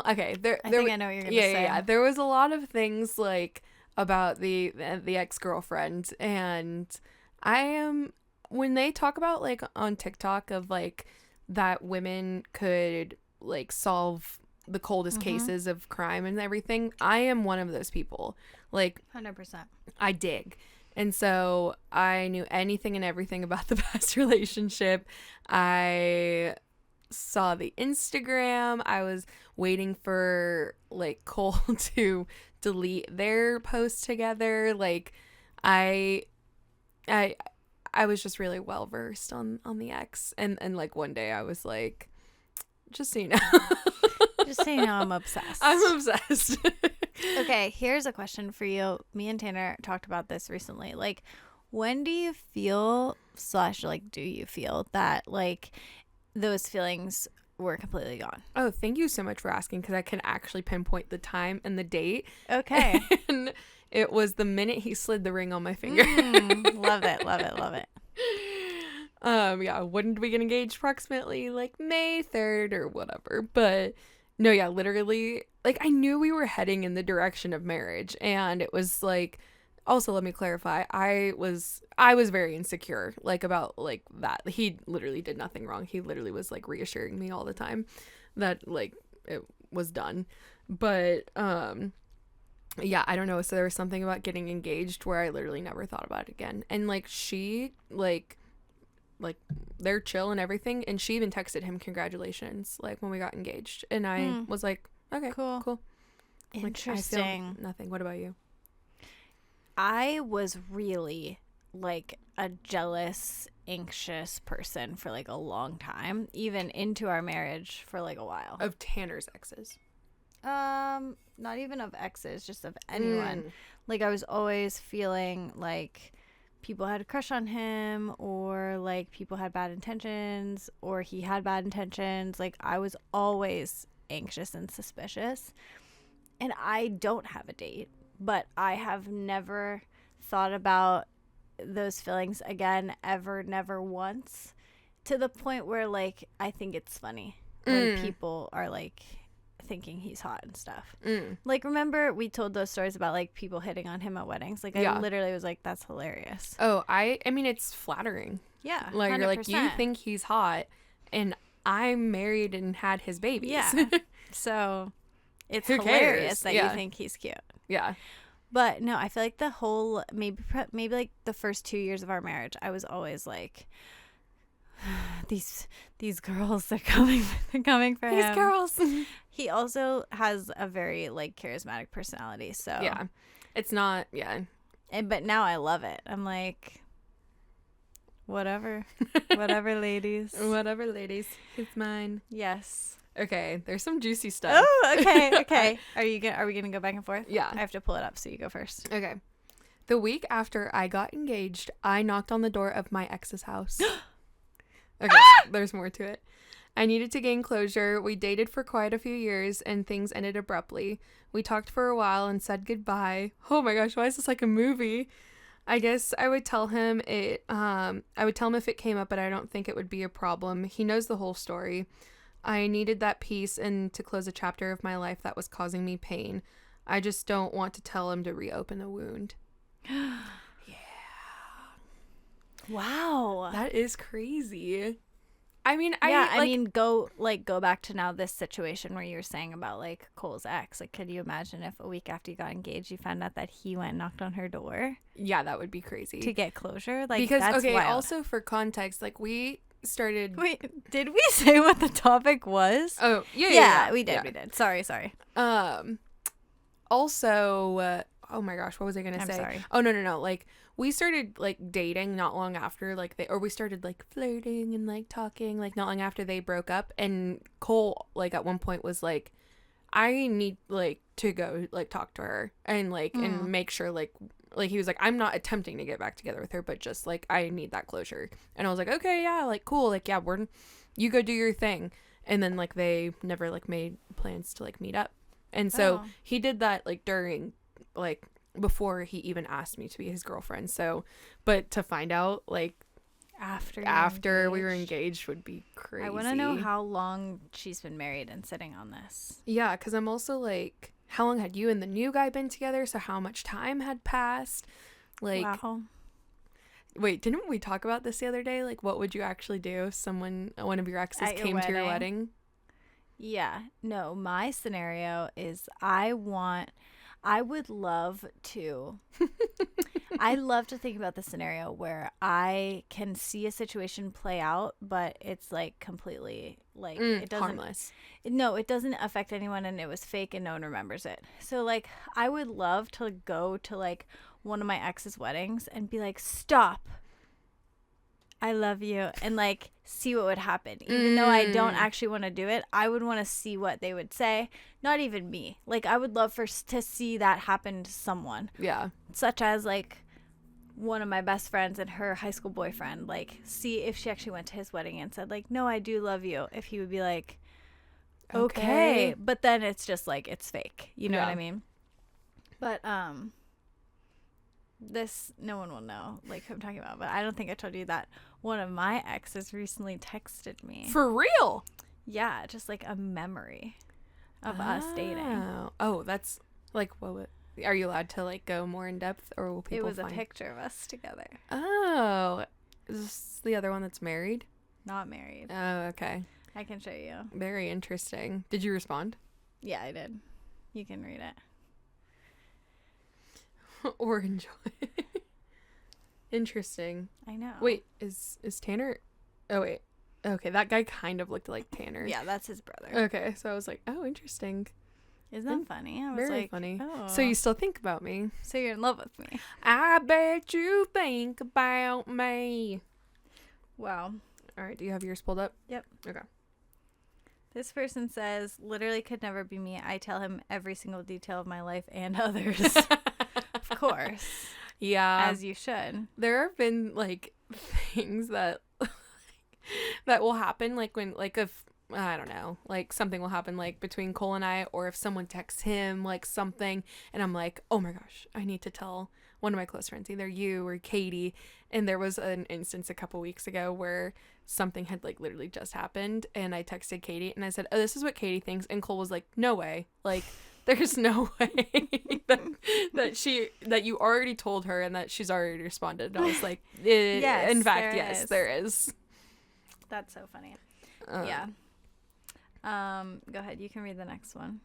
okay, I think I know what you're gonna say. Yeah. There was a lot of things, like, about the ex-girlfriend, and I am when they talk about like on TikTok of like that women could like solve the coldest cases of crime and everything, I am one of those people. Like 100%. I dig. And so I knew anything and everything about the past relationship. I saw the Instagram. I was waiting for like Cole to delete their post together. Like I was just really well versed on the ex, and like one day I was like, just so you know. Just so you know, I'm obsessed. I'm obsessed. Okay, here's a question for you. Me and Tanner talked about this recently. Like, when do you feel / like do you feel that like those feelings were completely gone? Oh, thank you so much for asking, because I can actually pinpoint the time and the date. Okay. And it was the minute he slid the ring on my finger. Love it, love it, love it. Yeah, when did we get engaged? Approximately like May 3rd or whatever. But no, yeah, literally, like I knew we were heading in the direction of marriage, and it was like, also let me clarify, I was very insecure like about like that. He literally did nothing wrong. He literally was like reassuring me all the time that like it was done. But yeah, I don't know. So there was something about getting engaged where I literally never thought about it again. And like she like they're chill and everything, and she even texted him congratulations like when we got engaged, and I was like, okay, cool. Interesting. Like, I feel nothing. What about you? I was really like a jealous, anxious person for like a long time, even into our marriage for like a while. Of Tanner's exes? Not even of exes, just of anyone. Like I was always feeling like people had a crush on him, or like people had bad intentions, or he had bad intentions. Like I was always anxious and suspicious. And I don't have a date, but I have never thought about those feelings again, ever, never once, to the point where like I think it's funny when people are like thinking he's hot and stuff. Like, remember we told those stories about like people hitting on him at weddings? Like I literally was like, that's hilarious. Oh, I mean it's flattering. Yeah, like 100%. You're like, you think he's hot and I'm married and had his babies. Yeah. So it's Who hilarious cares? that you think he's cute. Yeah. But no, I feel like the whole maybe like the first 2 years of our marriage, I was always like, these girls, they're coming for him. These girls. He also has a very like charismatic personality, so yeah, it's not but now I love it. I'm like, whatever ladies, whatever ladies, it's mine. Yes. Okay, there's some juicy stuff. Oh, okay. Are we gonna go back and forth? Yeah, I have to pull it up, so you go first. Okay. The week after I got engaged, I knocked on the door of my ex's house. Okay, there's more to it. I needed to gain closure. We dated for quite a few years, and things ended abruptly. We talked for a while and said goodbye. Oh my gosh, why is this like a movie? I guess I would tell him it. I would tell him if it came up, but I don't think it would be a problem. He knows the whole story. I needed that peace and to close a chapter of my life that was causing me pain. I just don't want to tell him to reopen the wound. Yeah. Wow. That is crazy. I mean, go back to now this situation where you were saying about like Cole's ex. Like, could you imagine if a week after you got engaged, you found out that he went and knocked on her door? Yeah, that would be crazy. To get closure? Like, because, that's okay, wild. Also for context, like we started. Wait, did we say what the topic was? Oh, yeah. We did. Sorry. Also, oh my gosh, what was I gonna say? Sorry. Oh no. Like we started like dating not long after we started like flirting and like talking like not long after they broke up, and Cole like at one point was like, I need like to go like talk to her and like and make sure like he was like, I'm not attempting to get back together with her, but just like I need that closure. And I was like, okay, yeah, like cool, like yeah, you go do your thing. And then like they never like made plans to like meet up. And so he did that like during like before he even asked me to be his girlfriend. So, but to find out like after we were engaged would be crazy. I want to know how long she's been married and sitting on this. Yeah, because I'm also like, how long had you and the new guy been together? So how much time had passed? Like, wow. Wait, didn't we talk about this the other day? Like, what would you actually do if one of your exes came to your wedding? Yeah. No, my scenario is I would love to I love to think about the scenario where I can see a situation play out, but it's like completely like it doesn't harmless. No, it doesn't affect anyone and it was fake and no one remembers it. So like I would love to go to like one of my ex's weddings and be like, "Stop. I love you," and like see what would happen. Even though I don't actually want to do it, I would want to see what they would say. Not even me. Like I would love to see that happen to someone. Yeah. Such as like one of my best friends and her high school boyfriend. Like see if she actually went to his wedding and said like, "No, I do love you." If he would be like, "Okay," but then it's just like it's fake. You know what I mean? But this no one will know like who I'm talking about, but I don't think I told you that one of my exes recently texted me. For real? Yeah, just like a memory of us dating. Oh, that's like are you allowed to like go more in depth, or will people? It was a picture of us together. Oh, is this the other one that's married? Not married. Oh, okay. I can show you. Very interesting. Did you respond? Yeah, I did. You can read it. Or enjoy. Interesting. I know. Wait, is Tanner? Oh wait. Okay, that guy kind of looked like Tanner. Yeah, that's his brother. Okay, so I was like, oh, interesting. Isn't that funny? I was very like, funny. Oh. So you still think about me? So you're in love with me? I bet you think about me. Wow. All right, do you have yours pulled up? Yep. Okay. This person says, literally could never be me. I tell him every single detail of my life and others. Of course. Yeah. As you should. There have been like things that that will happen like when like if I don't know, like something will happen like between Cole and I, or if someone texts him like something and I'm like, oh my gosh, I need to tell one of my close friends, either you or Katie. And there was an instance a couple weeks ago where something had like literally just happened and I texted Katie and I said, oh, this is what Katie thinks. And Cole was like, no way. Like there's no way that you already told her and that she's already responded. And I was like, yes, in fact, yes, there is. That's so funny. Yeah. Go ahead. You can read the next one.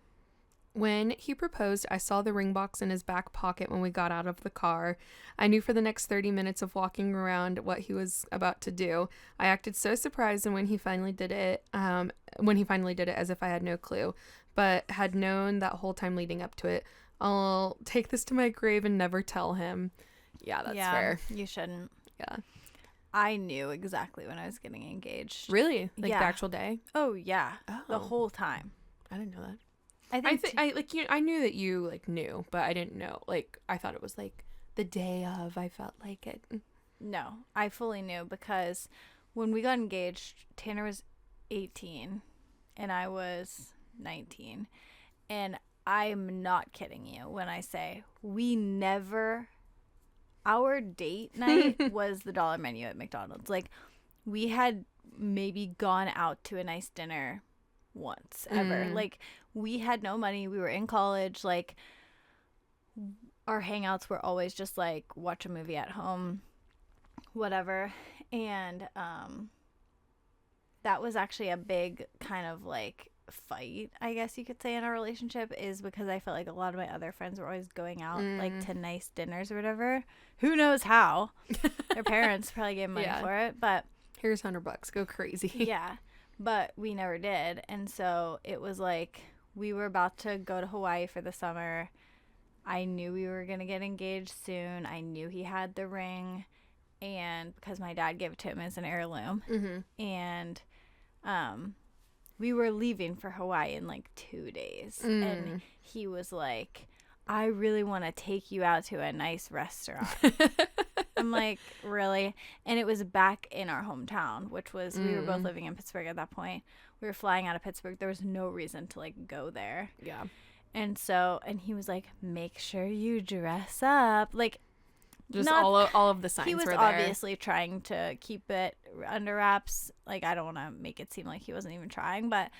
When he proposed, I saw the ring box in his back pocket when we got out of the car. I knew for the next 30 minutes of walking around what he was about to do. I acted so surprised, and when he finally did it as if I had no clue, but had known that whole time leading up to it. I'll take this to my grave and never tell him. Yeah, that's fair. You shouldn't. Yeah. I knew exactly when I was getting engaged. Really? Like the actual day? Oh, yeah. Oh. The whole time. I didn't know that. I knew that you like knew, but I didn't know. Like I thought it was like the day of. I felt like it. No, I fully knew because when we got engaged, Tanner was 18 and I was 19. And I'm not kidding you when I say our date night was the dollar menu at McDonald's. Like we had maybe gone out to a nice dinner once ever. Like we had no money. We were in college. Like our hangouts were always just like watch a movie at home, whatever. And that was actually a big kind of like fight, I guess you could say, in our relationship, is because I felt like a lot of my other friends were always going out like to nice dinners or whatever. Who knows how? Their parents probably gave money for it, but here's $100, go crazy. Yeah, but we never did. And so it was like we were about to go to Hawaii for the summer. I knew we were gonna get engaged soon. I knew he had the ring, and because my dad gave it to him as an heirloom. And we were leaving for Hawaii in like 2 days. And he was like, I really want to take you out to a nice restaurant. I'm like, really? And it was back in our hometown, which was, we were both living in Pittsburgh at that point. We were flying out of Pittsburgh. There was no reason to like go there. Yeah. And so, and he was like, make sure you dress up. Like, just all of the signs were there. He was obviously trying to keep it under wraps. Like, I don't want to make it seem like he wasn't even trying, but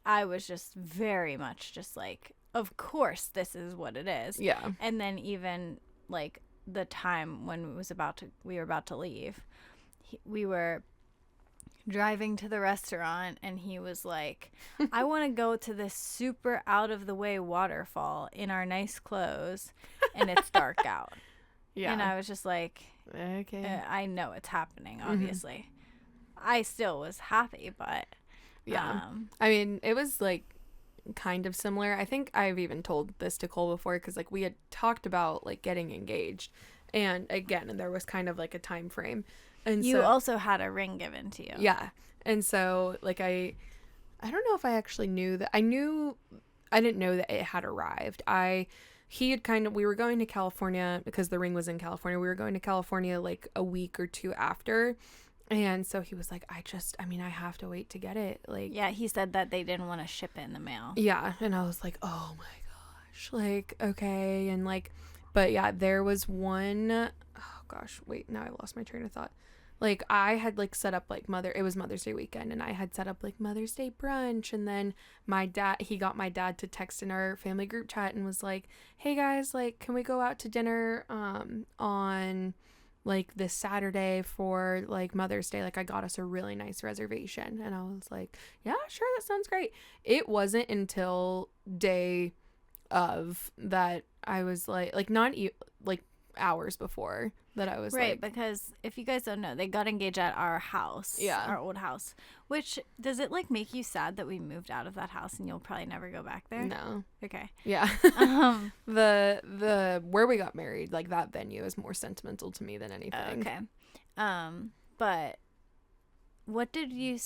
I was just very much just like, of course this is what it is. Yeah. And then even like the time when we were about to leave. We were driving to the restaurant, and he was like, I want to go to this super out of the way waterfall in our nice clothes, and it's dark out. Yeah. And I was just like, okay, I know it's happening, obviously. I still was happy, but yeah. I mean, it was like kind of similar. I think I've even told this to Cole before, because like we had talked about like getting engaged, and again, and there was kind of like a time frame. And you also had a ring given to you. Yeah. And so like I don't know if I actually knew that. I didn't know that it had arrived. We were going to California because the ring was in California. We were going to California like a week or two after. And so he was like, I have to wait to get it. Like, yeah, he said that they didn't want to ship it in the mail. Yeah. And I was like, oh my gosh, like, okay. And like, but yeah, there was one, oh gosh, wait, now I lost my train of thought. Like, I had like set up like it was Mother's Day weekend, and I had set up like Mother's Day brunch, and then he got my dad to text in our family group chat and was like, hey guys, like, can we go out to dinner on like this Saturday for like Mother's Day? Like, I got us a really nice reservation. And I was like, yeah, sure, that sounds great. It wasn't until day of that I was like not like hours before that I was right, because if you guys don't know, they got engaged at our house, our old house. Which, does it like make you sad that we moved out of that house and you'll probably never go back there? No. Okay. Yeah. The where we got married, like that venue is more sentimental to me than anything. Okay. But what did he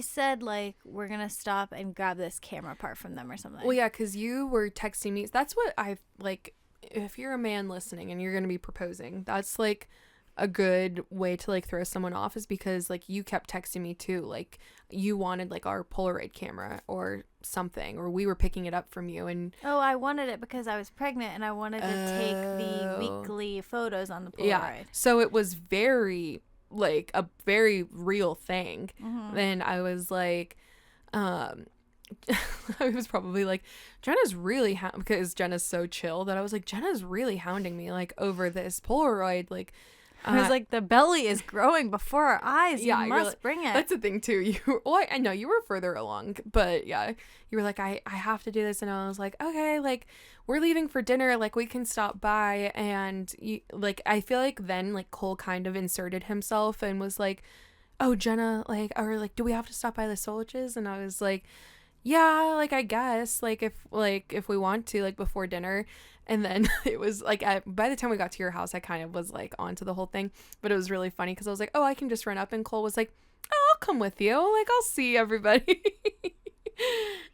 said like, we're gonna stop and grab this camera part from them or something. Well, yeah, because you were texting me. That's what I like. If you're a man listening and you're going to be proposing, that's like a good way to like throw someone off, is because like you kept texting me too. Like you wanted like our Polaroid camera or something, or we were picking it up from you. And I wanted it because I was pregnant and I wanted to take the weekly photos on the Polaroid. Yeah. So it was very like a very real thing. And I was like, I was probably like, Jenna's really because Jenna's so chill that I was like, Jenna's really hounding me like over this Polaroid. Like, I was like, the belly is growing before our eyes. You must bring it. That's the thing too. I know you were further along, but yeah, you were like, I have to do this, and I was like, okay, like we're leaving for dinner, like we can stop by, and like I feel like then like Cole kind of inserted himself and was like, oh Jenna, like, or like, do we have to stop by the Soliches? And I was like, yeah, like I guess like if we want to, like before dinner. And then it was like by the time we got to your house, I kind of was like onto the whole thing. But it was really funny because I was like, oh, I can just run up, and Cole was like, oh, I'll come with you, like I'll see everybody.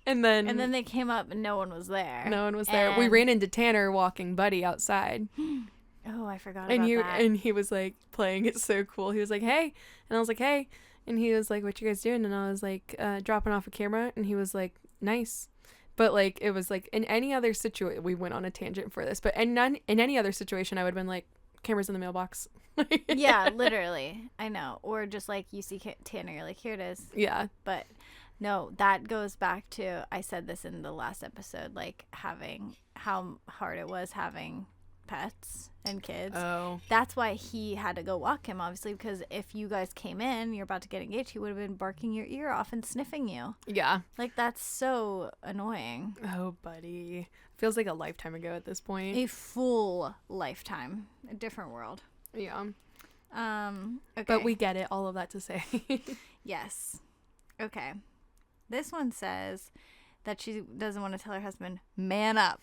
and then they came up and no one was there. We ran into Tanner walking Buddy outside. Oh, I forgot about that. And he was like playing it so cool. He was like, hey, and I was like, hey. And he was like, what you guys doing? And I was like, dropping off a camera. And he was like, nice. But like, it was like in any other situation, we went on a tangent for this, but in any other situation, I would have been like, cameras in the mailbox. Yeah, literally. I know. Or just like you see Tanner, you're like, here it is. Yeah. But no, that goes back to, I said this in the last episode, like having how hard it was having pets and kids. Oh. That's why he had to go walk him, obviously, because if you guys came in, you're about to get engaged, he would have been barking your ear off and sniffing you. Yeah. Like, that's so annoying. Oh, Buddy. Feels like a lifetime ago at this point. A full lifetime. A different world. Yeah. Okay. But we get it, all of that to say. Yes. Okay. This one says that she doesn't want to tell her husband, man up.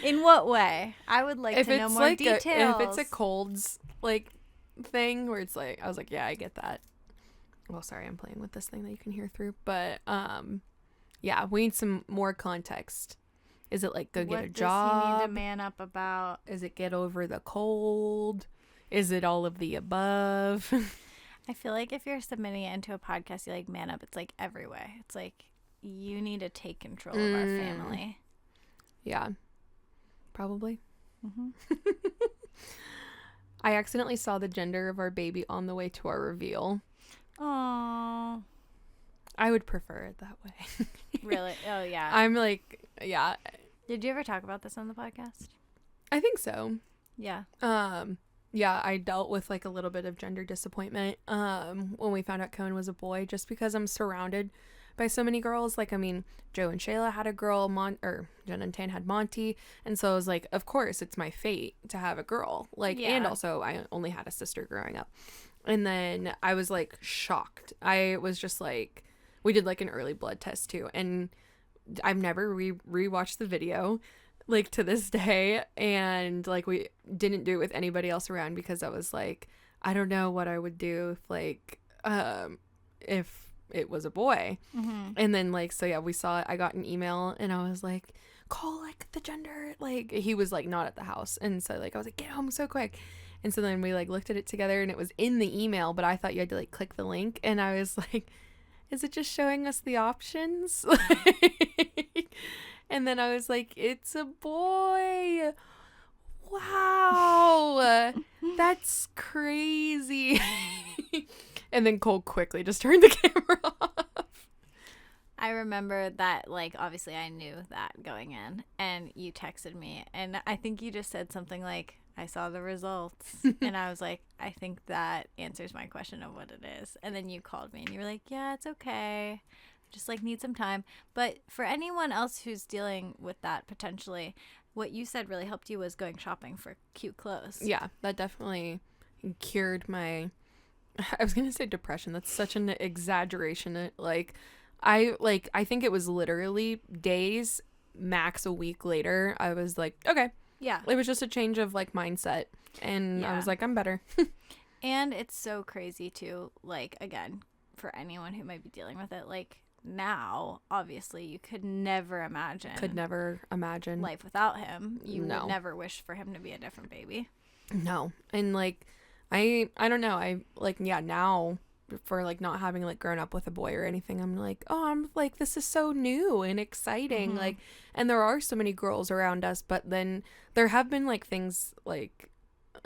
In what way? I would like to know more like details. If it's a colds like thing where it's like, I was like, yeah, I get that. Well, sorry, I'm playing with this thing that you can hear through, but yeah, we need some more context. Is it like go get a job? What does he need to man up about? Is it get over the cold? Is it all of the above? I feel like if you're submitting it into a podcast, you like man up. It's like every way. It's like you need to take control of our family. Yeah. Probably. Mm-hmm. I accidentally saw the gender of our baby on the way to our reveal. Aww. I would prefer it that way. Really? Oh, yeah. I'm like, yeah. Did you ever talk about this on the podcast? I think so. Yeah. Yeah, I dealt with like a little bit of gender disappointment when we found out Cohen was a boy, just because I'm surrounded by so many girls. Like, I mean, Joe and Shayla had a girl, Jen and Tan had Monty, and so I was like, of course it's my fate to have a girl. Like, Yeah. and also I only had a sister growing up. And then I was like shocked. I was just like, we did like an early blood test too, and I've never rewatched the video like to this day, and like we didn't do it with anybody else around because I was like, I don't know what I would do if like if it was a boy. And then like, so yeah, we saw it. I got an email and I was like, call like the gender, like he was like not at the house, and so like I was like, get home so quick. And so then we like looked at it together and it was in the email, but I thought you had to like click the link, and I was like, is it just showing us the options? And then I was like, it's a boy. Wow. That's crazy. And then Cole quickly just turned the camera off. I remember that, like, obviously I knew that going in, and you texted me, and I think you just said something like, I saw the results, and I was like, I think that answers my question of what it is. And then you called me, and you were like, yeah, it's okay. Just, like, need some time. But for anyone else who's dealing with that potentially, what you said really helped you was going shopping for cute clothes. Yeah, that definitely cured my, I was going to say depression. That's such an exaggeration. I think it was literally days, max a week later, I was like, okay. Yeah. It was just a change of like mindset, and I was like, I'm better. And it's so crazy too, like, again, for anyone who might be dealing with it, like, now obviously you could never imagine life without him. You would never wish for him to be a different baby. No. And like I don't know, I like, yeah, now for like not having like grown up with a boy or anything, I'm like, oh, I'm like, this is so new and exciting. Like, and there are so many girls around us, but then there have been like things like,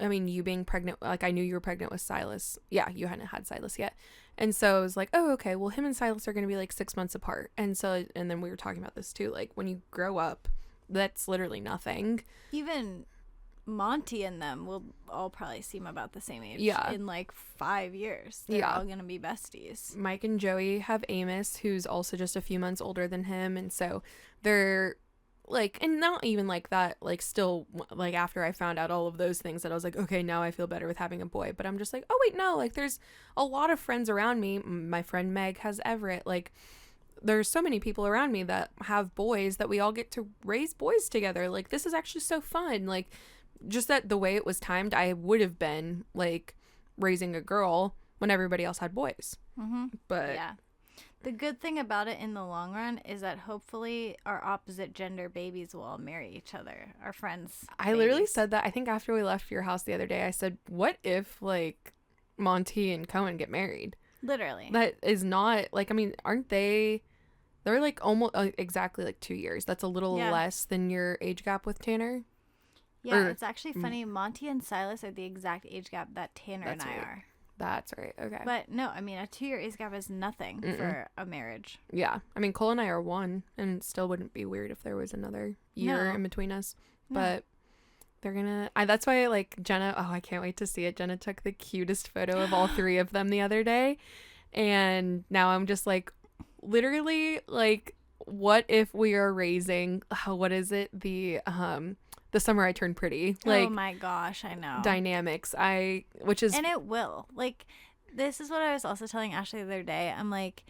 I mean, you being pregnant, like I knew you were pregnant with Silas. Yeah, you hadn't had Silas yet. And so I was like, oh, okay, well, him and Silas are going to be like 6 months apart. And so, and then we were talking about this too. Like when you grow up, that's literally nothing. Even Monty and them will all probably seem about the same age. Yeah. In like 5 years. They're all going to be besties. Mike and Joey have Amos, who's also just a few months older than him. And so they're like, and not even like that, like still like after I found out all of those things that I was like, okay, now I feel better with having a boy. But I'm just like, oh wait, no, like there's a lot of friends around me. My friend Meg has Everett. Like there's so many people around me that have boys that we all get to raise boys together. Like this is actually so fun. Like just that the way it was timed, I would have been like raising a girl when everybody else had boys. But yeah. The good thing about it in the long run is that hopefully our opposite gender babies will all marry each other, our friends. I literally said that, I think after we left your house the other day, I said, what if like Monty and Cohen get married? Literally. That is not like, I mean, aren't they're like almost exactly like 2 years. That's a little less than your age gap with Tanner. Yeah, it's actually funny. Monty and Silas are the exact age gap that Tanner and I are. That's right. Okay. But no, I mean, a 2-year age gap is nothing for a marriage. Yeah. I mean, Cole and I are one, and it still wouldn't be weird if there was another year in between us. No. But they're gonna, that's why like Jenna, oh, I can't wait to see it. Jenna took the cutest photo of all three of them the other day. And now I'm just like, literally, like, what if we are raising, what is it? The Summer I Turned Pretty. Like, oh my gosh, I know. Dynamics. Which is. And it will. Like, this is what I was also telling Ashley the other day. I'm like,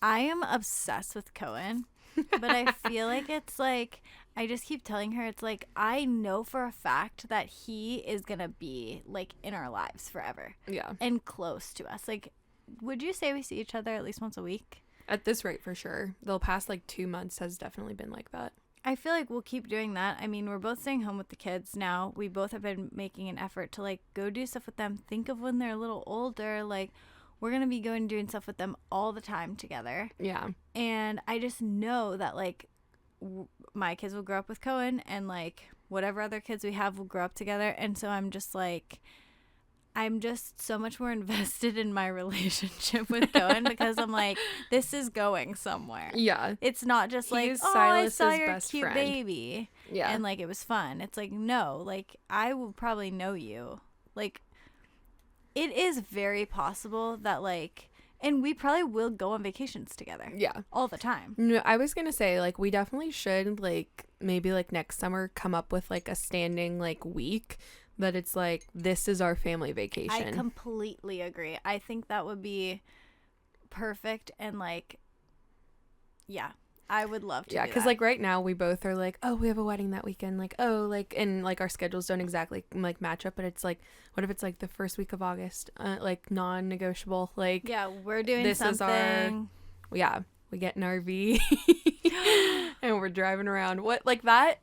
I am obsessed with Cohen, but I feel like it's like, I just keep telling her, it's like, I know for a fact that he is going to be like in our lives forever. Yeah. And close to us. Like, would you say we see each other at least once a week? At this rate, for sure. The past like 2 months has definitely been like that. I feel like we'll keep doing that. I mean, we're both staying home with the kids now. We both have been making an effort to like go do stuff with them. Think of when they're a little older. Like, we're going to be going and doing stuff with them all the time together. Yeah. And I just know that like my kids will grow up with Cohen, and like whatever other kids we have will grow up together. And so I'm just like, I'm just so much more invested in my relationship with Cohen because I'm like, this is going somewhere. Yeah. It's not just like, oh, I saw your cute baby. Yeah. And like it was fun. It's like, no, like I will probably know you. Like it is very possible that like, and we probably will go on vacations together. Yeah. All the time. No, I was going to say like we definitely should like maybe like next summer come up with like a standing like week that it's like this is our family vacation. I completely agree. I think that would be perfect and like yeah. I would love to. Yeah, because like right now we both are like, oh, we have a wedding that weekend. Like, oh, like, and like our schedules don't exactly like match up. But it's like, what if it's like the first week of August, like non-negotiable? Like, yeah, we're doing this something. is our, yeah, we get an RV and we're driving around. What like that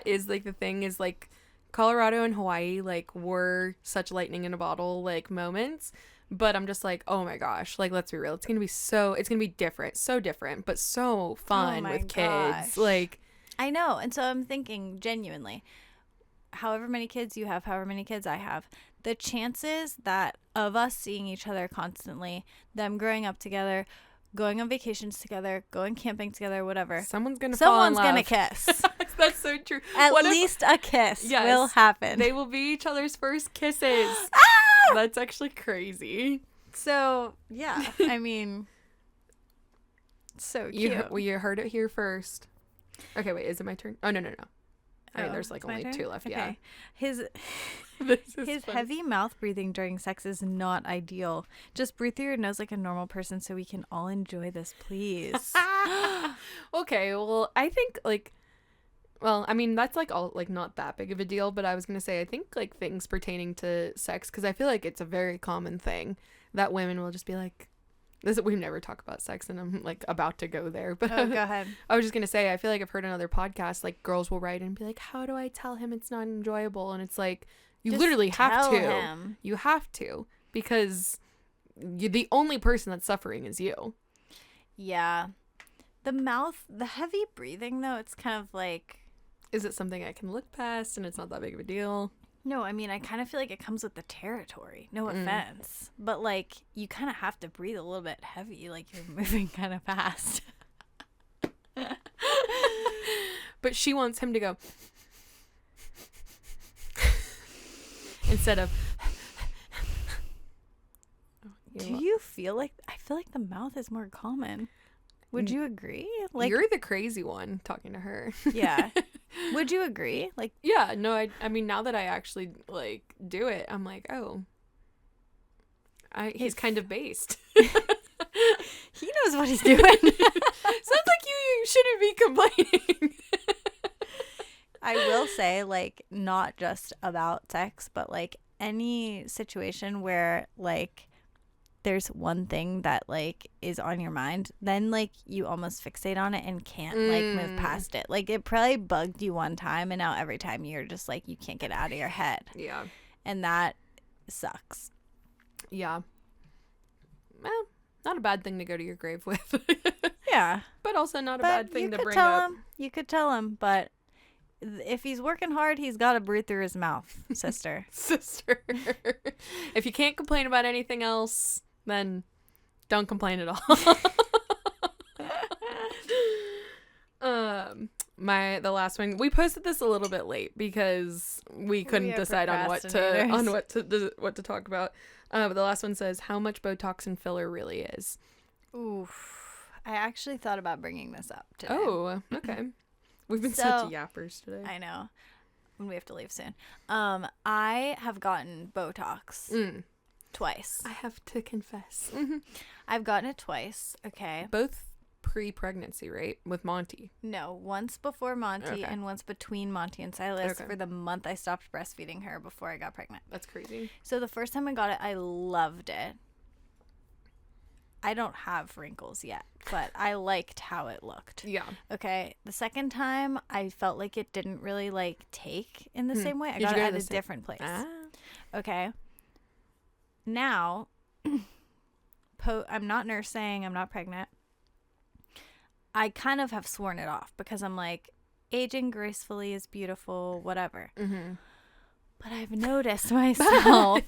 is like the thing is like Colorado and Hawaii like were such lightning in a bottle like moments. But I'm just like, oh my gosh, like, let's be real. It's going to be different, so different, but so fun with kids. Like, I know. And so I'm thinking genuinely, however many kids you have, however many kids I have, the chances that of us seeing each other constantly, them growing up together, going on vacations together, going camping together, whatever. Someone's going to kiss. That's so true. At least a kiss will happen. They will be each other's first kisses. That's actually crazy. So, yeah. I mean, so cute. You heard it here first. Okay, wait. Is it my turn? Oh, no. I mean, there's like only turn? 2 left. Okay. Yeah. His heavy mouth breathing during sex is not ideal. Just breathe through your nose like a normal person so we can all enjoy this, please. Okay, well, I think like, well, I mean, that's like all like not that big of a deal, but I was gonna say I think like things pertaining to sex, because I feel like it's a very common thing that women will just be like, this, we never talk about sex, and I'm like about to go there, but go ahead. I was just gonna say I feel like I've heard in other podcasts like girls will write and be like, how do I tell him it's not enjoyable? And it's like you just literally have to. Him. You have to, because the only person that's suffering is you. Yeah. The heavy breathing though, it's kind of like, is it something I can look past and it's not that big of a deal? No, I mean, I kind of feel like it comes with the territory. No offense. But, like, you kind of have to breathe a little bit heavy. Like, you're moving kind of fast. But she wants him to go instead of. Do you feel like, I feel like the mouth is more common. Would you agree? Like, you're the crazy one talking to her. Yeah. Would you agree? Like, yeah, no, I mean, now that I actually like do it, I'm like, oh, he's kind of based. He knows what he's doing. Sounds like you shouldn't be complaining. I will say, like, not just about sex, but like any situation where like there's one thing that like is on your mind, then like you almost fixate on it and can't like move past it. Like it probably bugged you one time and now every time you're just like you can't get out of your head. Yeah. And that sucks. Yeah. Well, not a bad thing to go to your grave with. Yeah. But also not a bad thing to bring up. You could tell him, but if he's working hard, he's got to breathe through his mouth, sister. Sister. If you can't complain about anything else, then don't complain at all. The last one, we posted this a little bit late because we couldn't decide on what to talk about. But the last one says how much Botox and filler really is. Oof. I actually thought about bringing this up today. Oh, okay. We've been such yappers today. I know. We have to leave soon. I have gotten Botox twice. I have to confess. I've gotten it twice. Okay. Both pre-pregnancy, right? With Monty. No, once before Monty and once between Monty and Silas for the month I stopped breastfeeding her before I got pregnant. That's crazy. So the first time I got it, I loved it. I don't have wrinkles yet, but I liked how it looked. Yeah. Okay. The second time, I felt like it didn't really like take in the same way. I got it at a different place. Okay. Now, I'm not nursing. I'm not pregnant. I kind of have sworn it off because I'm like, aging gracefully is beautiful, whatever. But I've noticed myself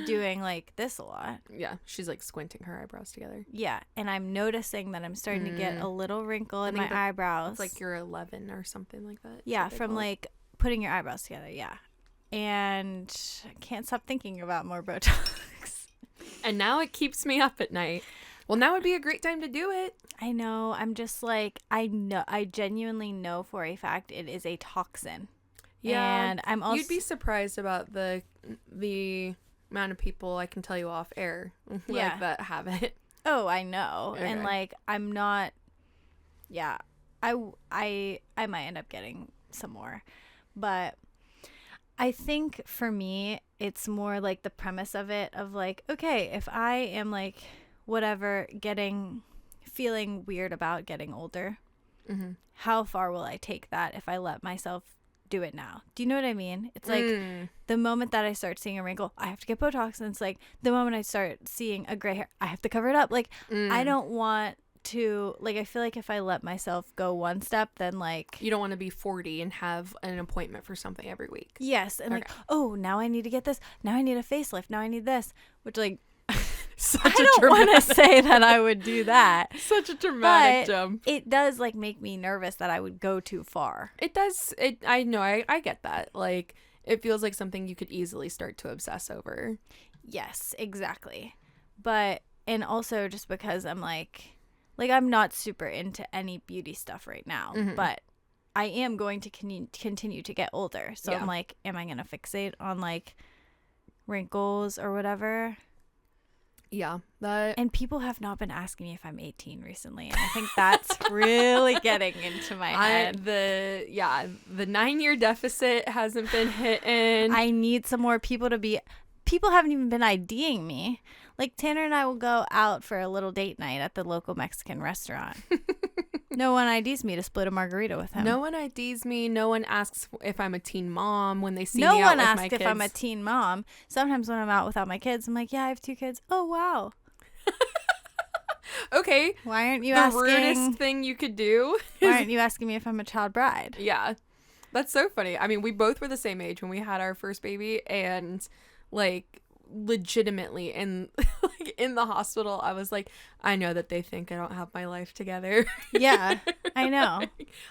doing like this a lot. Yeah, she's like squinting her eyebrows together. Yeah, and I'm noticing that I'm starting to get a little wrinkle in my eyebrows. It's like you're 11 or something like that. Yeah, from like putting your eyebrows together. Yeah, and I can't stop thinking about more Botox. And now it keeps me up at night. Well, now would be a great time to do it. I know. I'm just like, I genuinely know for a fact it is a toxin. Yeah, and I'm also. You'd be surprised about the amount of people, I can tell you off air, like that have it. Oh, I know, Okay. and like I'm not. Yeah, I might end up getting some more, but I think for me it's more like the premise of it of like, okay, if I am like whatever feeling weird about getting older, how far will I take that if I let myself do it now? Do you know what I mean? It's like the moment that I start seeing a wrinkle, I have to get Botox, and it's like the moment I start seeing a gray hair, I have to cover it up. Like I don't want to, like, I feel like if I let myself go one step, then like you don't want to be 40 and have an appointment for something every week. Yes, and like, oh, now I need to get this, now I need a facelift, now I need this, which like I don't want to say that I would do that. Such a dramatic jump. It does like make me nervous that I would go too far. It does. I know. I get that. Like, it feels like something you could easily start to obsess over. Yes, exactly. But, and also just because I'm like I'm not super into any beauty stuff right now, but I am going to continue to get older. So I'm like, am I going to fixate on like wrinkles or whatever? Yeah. And people have not been asking me if I'm 18 recently, and I think that's really getting into my head. The 9-year deficit hasn't been hitting. I need some more people haven't even been IDing me. Like Tanner and I will go out for a little date night at the local Mexican restaurant. No one IDs me to split a margarita with him. No one IDs me. No one asks if I'm a teen mom when they see me out with my kids. No one asks if I'm a teen mom. Sometimes when I'm out without my kids, I'm like, yeah, I have 2 kids. Oh, wow. Okay. Why aren't you asking? The rudest thing you could do. Why aren't you asking me if I'm a child bride? Yeah. That's so funny. I mean, we both were the same age when we had our first baby, and like legitimately in the hospital, I was like, I know that they think I don't have my life together. Yeah, I know.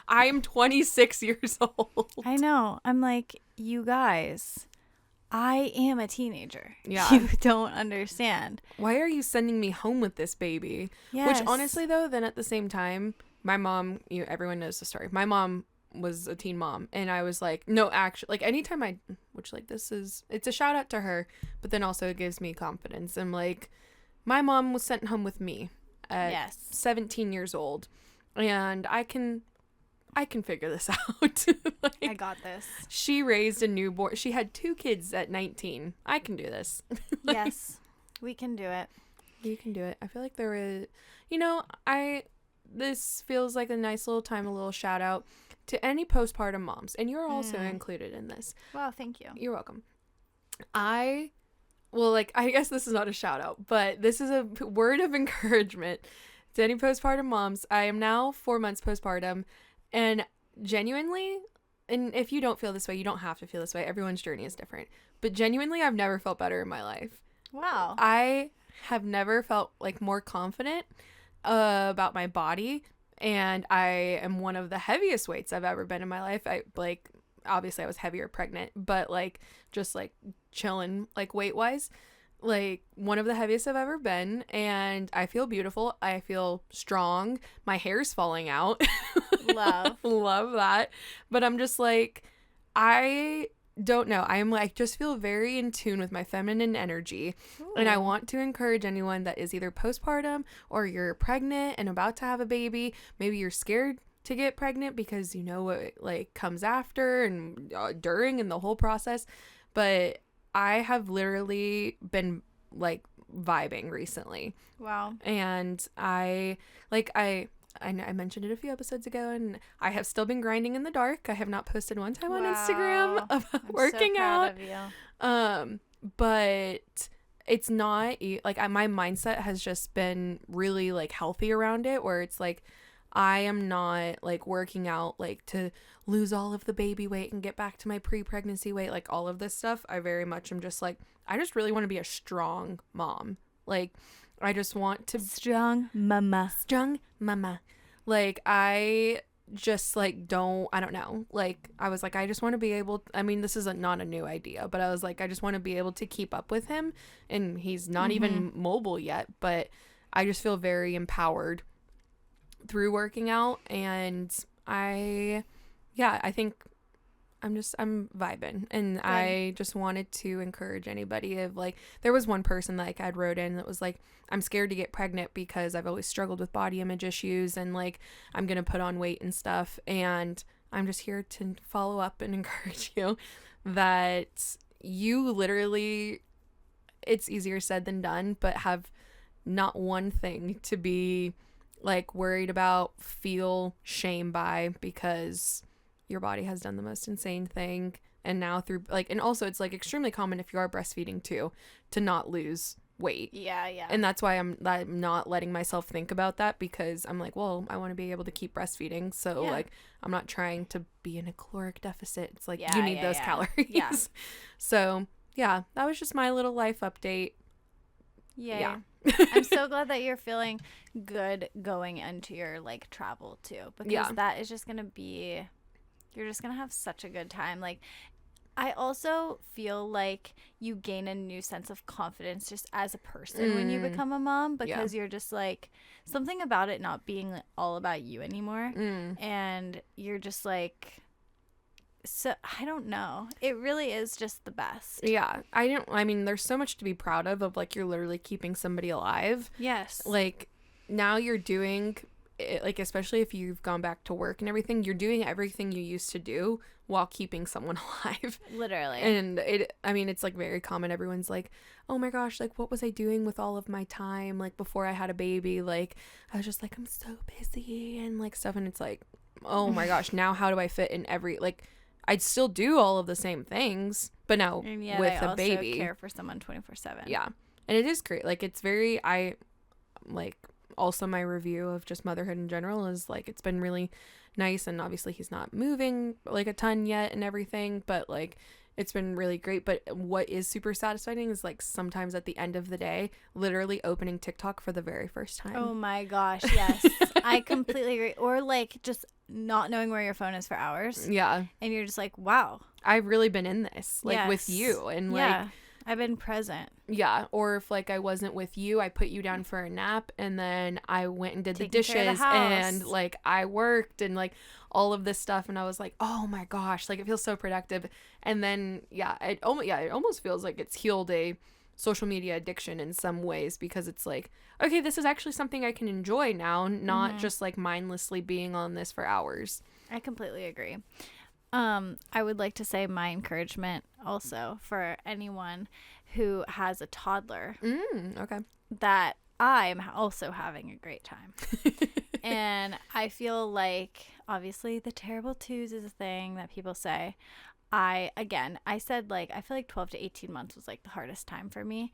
I'm 26 years old. I know. I'm like, you guys, I am a teenager. Yeah. You don't understand. Why are you sending me home with this baby? Yes. Which honestly though, then at the same time, my mom, everyone knows the story. My mom was a teen mom, and I was like, no, actually, like anytime it's a shout out to her, but then also it gives me confidence. And like, my mom was sent home with me at 17 years old, and I can figure this out. Like, I got this. She raised a newborn. She had 2 kids at 19. I can do this. Yes, we can do it. You can do it. I feel like there is, this feels like a nice little time, a little shout out to any postpartum moms, and you're also included in this. Wow, thank you. You're welcome. I guess this is not a shout out, but this is a word of encouragement to any postpartum moms. I am now 4 months postpartum, and genuinely, and if you don't feel this way, you don't have to feel this way. Everyone's journey is different, but genuinely, I've never felt better in my life. Wow. I have never felt like more confident about my body. And I am one of the heaviest weights I've ever been in my life. Obviously I was heavier pregnant, but like just like chilling, like weight wise, like one of the heaviest I've ever been. And I feel beautiful. I feel strong. My hair's falling out. Love that. But I'm just like, I don't know. I'm like, just feel very in tune with my feminine energy. Ooh. And I want to encourage anyone that is either postpartum or you're pregnant and about to have a baby. Maybe you're scared to get pregnant because you know what like comes after and during and the whole process. But I have literally been like vibing recently. Wow. And I mentioned it a few episodes ago, and I have still been grinding in the dark. I have not posted one time on Instagram about working out. But it's not like my mindset has just been really like healthy around it, where it's like I am not like working out like to lose all of the baby weight and get back to my pre-pregnancy weight, like all of this stuff. I very much am just like, I just really want to be a strong mom. Like, I just want to strong mama. Like, I just like I don't know. Like, I was like, I just want to be able, I mean, this is not a new idea, but I was like, I just want to be able to keep up with him, and he's not even mobile yet, but I just feel very empowered through working out. And I think I'm vibing, and good. I just wanted to encourage anybody of like, there was one person that like I'd wrote in that was like, I'm scared to get pregnant because I've always struggled with body image issues, and like I'm gonna put on weight and stuff. And I'm just here to follow up and encourage you that you literally, it's easier said than done, but have not one thing to be like worried about, feel shame by, because your body has done the most insane thing. And now through like, and also it's like extremely common if you are breastfeeding too, to not lose weight. Yeah. And that's why I'm not letting myself think about that, because I'm like, well, I want to be able to keep breastfeeding, so like I'm not trying to be in a caloric deficit. It's like, you need those calories. Yeah. So yeah, that was just my little life update. Yeah. I'm so glad that you're feeling good going into your like travel too, because that is just gonna be, you're just gonna have such a good time. Like, I also feel like you gain a new sense of confidence just as a person when you become a mom, because you're just like, something about it not being all about you anymore, and you're just like, so I don't know, it really is just the best. I mean, there's so much to be proud of like, you're literally keeping somebody alive. Yes. Like, now you're doing it, like, especially if you've gone back to work and everything, you're doing everything you used to do while keeping someone alive. Literally. And it's like very common. Everyone's like, oh my gosh, like, what was I doing with all of my time, like, before I had a baby? Like, I was just like, I'm so busy and like stuff. And it's like, oh my gosh, now how do I fit in every, like, I'd still do all of the same things, but now with a baby, care for someone 24/7. Yeah. And it is great. Like, it's very, also my review of just motherhood in general is like, it's been really nice. And obviously he's not moving like a ton yet and everything, but like, it's been really great. But what is super satisfying is like, sometimes at the end of the day, literally opening TikTok for the very first time. Oh my gosh, yes. I completely agree. Or like just not knowing where your phone is for hours. Yeah. And you're just like, wow, I've really been in this, like, with you. And like, I've been present. Yeah. Or if like I wasn't with you, I put you down for a nap, and then I went and did the dishes, and like I worked and like all of this stuff, and I was like, oh my gosh, like, it feels so productive. And then it almost feels like it's healed a social media addiction in some ways, because it's like, okay, this is actually something I can enjoy now, not just like mindlessly being on this for hours. I completely agree. I would like to say my encouragement also for anyone who has a toddler. Okay. That I'm also having a great time. And I feel like, obviously, the terrible twos is a thing that people say. I said, like, I feel like 12 to 18 months was like the hardest time for me.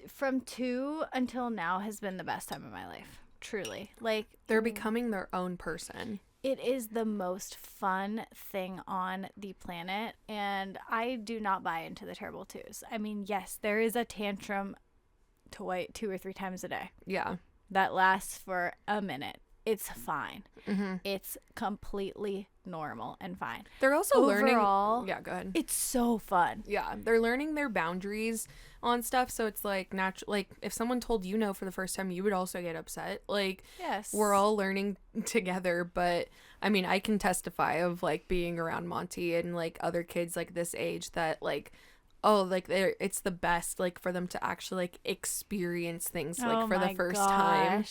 From 2 until now has been the best time of my life. Truly. Like, they're becoming their own person. It is the most fun thing on the planet, and I do not buy into the terrible twos. I mean, yes, there is a tantrum toy 2 or 3 times a day. Yeah. That lasts for a minute. It's fine. It's completely normal and fine. They're also overall, learning. Yeah, go ahead. It's so fun. Yeah, they're learning their boundaries on stuff. So it's like natural. Like, if someone told you no for the first time, you would also get upset. Like, yes, we're all learning together. But I mean, I can testify of like being around Monty and like other kids like this age that like, oh, like it's the best, like, for them to actually like experience things like for the first time.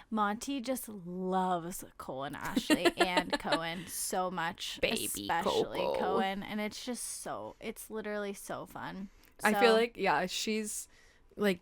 Monty just loves Cole and Ashley and Cohen so much, baby, especially Coco. Cohen, and it's literally so fun. So, I feel like she's like,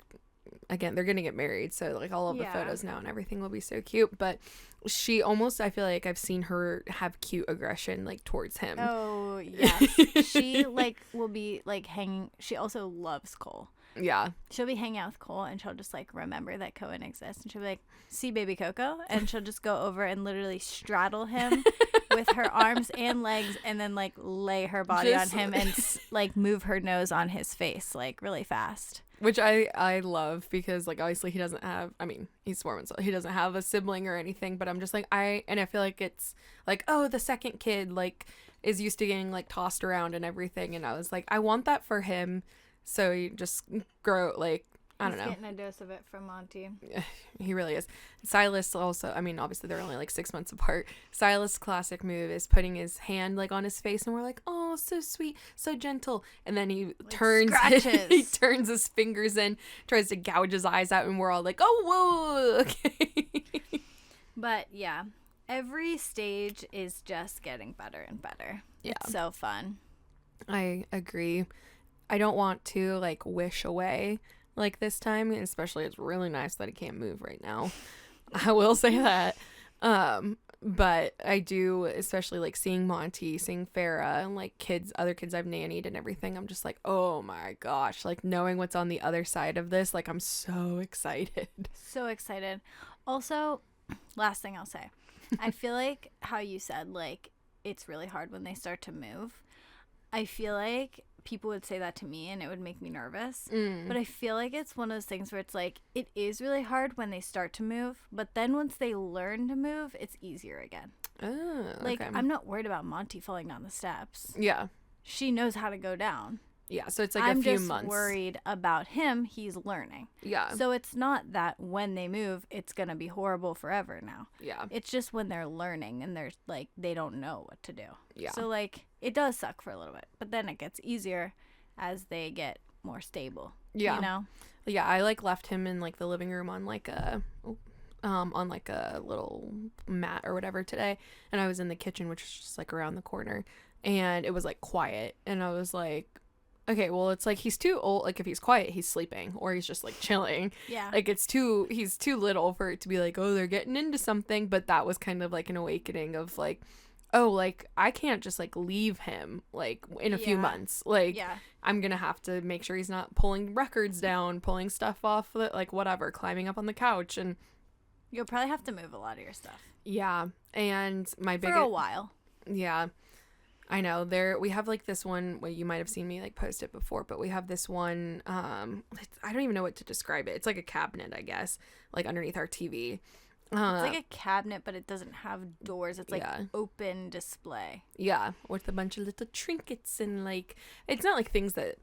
again, they're gonna get married, so like all of the photos now and everything will be so cute, but she almost, I feel like I've seen her have cute aggression like towards him. Oh yes. She like will be like hanging. She also loves Cole. Yeah. She'll be hanging out with Cole and she'll just like remember that Cohen exists. And she'll be like, see baby Coco? And she'll just go over and literally straddle him with her arms and legs and then like lay her body on him and like move her nose on his face like really fast. Which I love because like obviously he doesn't have, I mean, he's 4 months old. He doesn't have a sibling or anything, but I'm just like, I feel like it's like, oh, the second kid like is used to getting like tossed around and everything. And I was like, I want that for him. So you just grow, like, I don't know. He's getting a dose of it from Monty. He really is. Silas also, I mean, obviously they're only like 6 months apart. Silas' classic move is putting his hand like on his face and we're like, oh, so sweet, so gentle. And then he like turns he turns his fingers in, tries to gouge his eyes out, and we're all like, oh, whoa, okay. But yeah, every stage is just getting better and better. Yeah. It's so fun. I agree. I don't want to like wish away like this time, and especially it's really nice that he can't move right now. I will say that. But I do, especially like seeing Monty, seeing Farah, and like other kids I've nannied and everything. I'm just like, oh my gosh, like knowing what's on the other side of this, like I'm so excited. So excited. Also, last thing I'll say, I feel like how you said like it's really hard when they start to move. I feel like people would say that to me and it would make me nervous. But I feel like it's one of those things where it's like it is really hard when they start to move, but then once they learn to move, it's easier again. Oh, like okay. I'm not worried about Monty falling down the steps. Yeah. She knows how to go down. Yeah, so it's like a few months. I'm just worried about him. He's learning. Yeah. So it's not that when they move, it's going to be horrible forever now. Yeah. It's just when they're learning and they're like, they don't know what to do. Yeah. So like, it does suck for a little bit, but then it gets easier as they get more stable. Yeah. You know? Yeah, I like left him in like the living room on like a little mat or whatever today, and I was in the kitchen, which is just like around the corner, and it was like quiet, and I was like, okay, well, it's like he's too old. Like if he's quiet, he's sleeping or he's just like chilling. Yeah. Like he's too little for it to be like, oh, they're getting into something. But that was kind of like an awakening of like, oh, like I can't just like leave him like in a few months. Like I'm going to have to make sure he's not pulling records down, pulling stuff off, like whatever, climbing up on the couch. And you'll probably have to move a lot of your stuff. Yeah. And my for a while. Yeah. I know we have like this one, well, you might have seen me like post it before, but we have this one, I don't even know what to describe it. It's like a cabinet, I guess, like underneath our TV. It's like a cabinet, but it doesn't have doors. It's like open display. Yeah. With a bunch of little trinkets and like, it's not like things that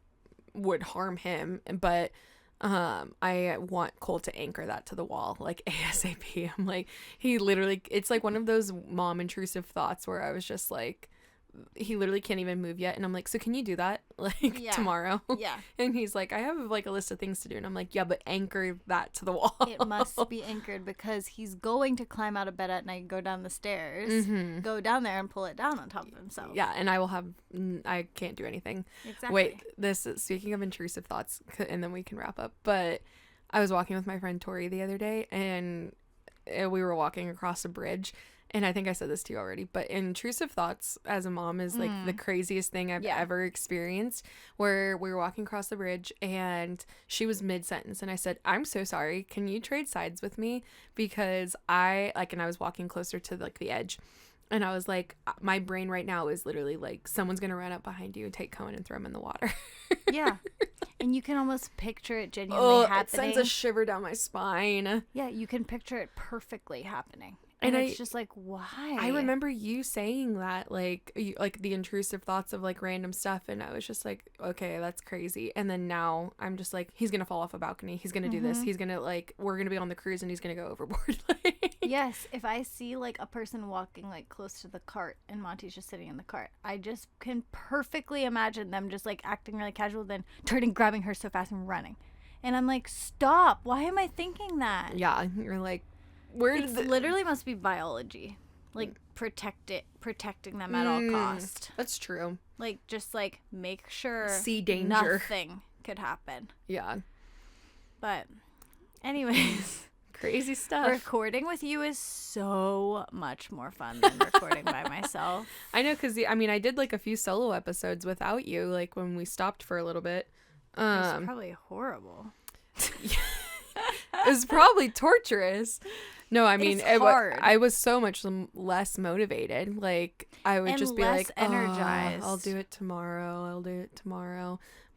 would harm him, but I want Cole to anchor that to the wall like ASAP. I'm like, it's like one of those mom intrusive thoughts where I was just like, he literally can't even move yet, and I'm like, so can you do that like tomorrow? Yeah. And he's like, I have like a list of things to do, and I'm like, yeah, but anchor that to the wall. It must be anchored because he's going to climb out of bed at night, go down the stairs, go down there and pull it down on top of himself. Yeah. And I can't do anything. Exactly. Wait, speaking of intrusive thoughts, and then we can wrap up, but I was walking with my friend Tori the other day, and we were walking across a bridge. And I think I said this to you already, but intrusive thoughts as a mom is like the craziest thing I've ever experienced, where we were walking across the bridge and she was mid-sentence and I said, I'm so sorry. Can you trade sides with me? Because and I was walking closer to like the edge, and I was like, my brain right now is literally like, someone's going to run up behind you and take Cohen and throw him in the water. Yeah. And you can almost picture it genuinely happening. It sends a shiver down my spine. Yeah, you can picture it perfectly happening. And it's just like, why? I remember you saying that, like the intrusive thoughts of like random stuff, and I was just like, okay, that's crazy. And then now I'm just like, he's gonna fall off a balcony. He's gonna do this. He's gonna we're gonna be on the cruise, and he's gonna go overboard. Yes, if I see like a person walking like close to the cart, and Monty's just sitting in the cart, I just can perfectly imagine them just like acting really casual, then turning, grabbing her so fast and running. And I'm like, stop! Why am I thinking that? Yeah, you're like. It literally must be biology, like protecting them at all cost. That's true. Like just like make sure see danger, nothing could happen. Yeah. But anyways, crazy stuff. Recording with you is so much more fun than recording by myself. I know, because I did like a few solo episodes without you, like when we stopped for a little bit. It's probably horrible. It was probably torturous. No, I mean, I was so much less motivated. Like, I would just be like, energized. I'll do it tomorrow.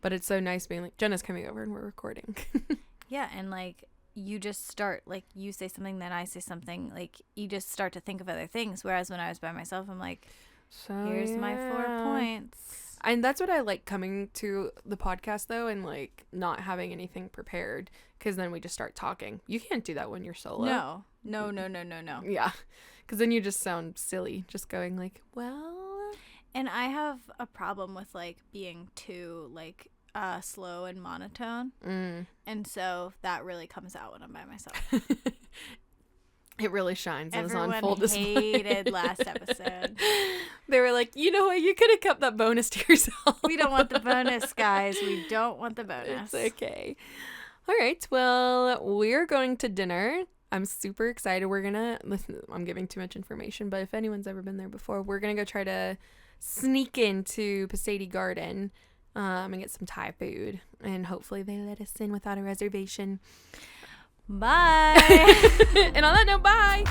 But it's so nice being like, Jenna's coming over and we're recording. Yeah, and like, you just start, like, you say something, then I say something. Like, you just start to think of other things. Whereas when I was by myself, I'm like, here's my 4 points. And that's what I like coming to the podcast, though, and like not having anything prepared, because then we just start talking. You can't do that when you're solo. No. Yeah, because then you just sound silly, just going like, well. And I have a problem with like being too like slow and monotone, and so that really comes out when I'm by myself. It really shines. Everyone on full display. Hated last episode. They were like, you know what? You could have kept that bonus to yourself. We don't want the bonus, guys. We don't want the bonus. It's okay. All right. Well, we're going to dinner. I'm super excited. Listen, I'm giving too much information, but if anyone's ever been there before, we're going to go try to sneak into Pasady Garden and get some Thai food. And hopefully they let us in without a reservation. Bye. And on that note, bye.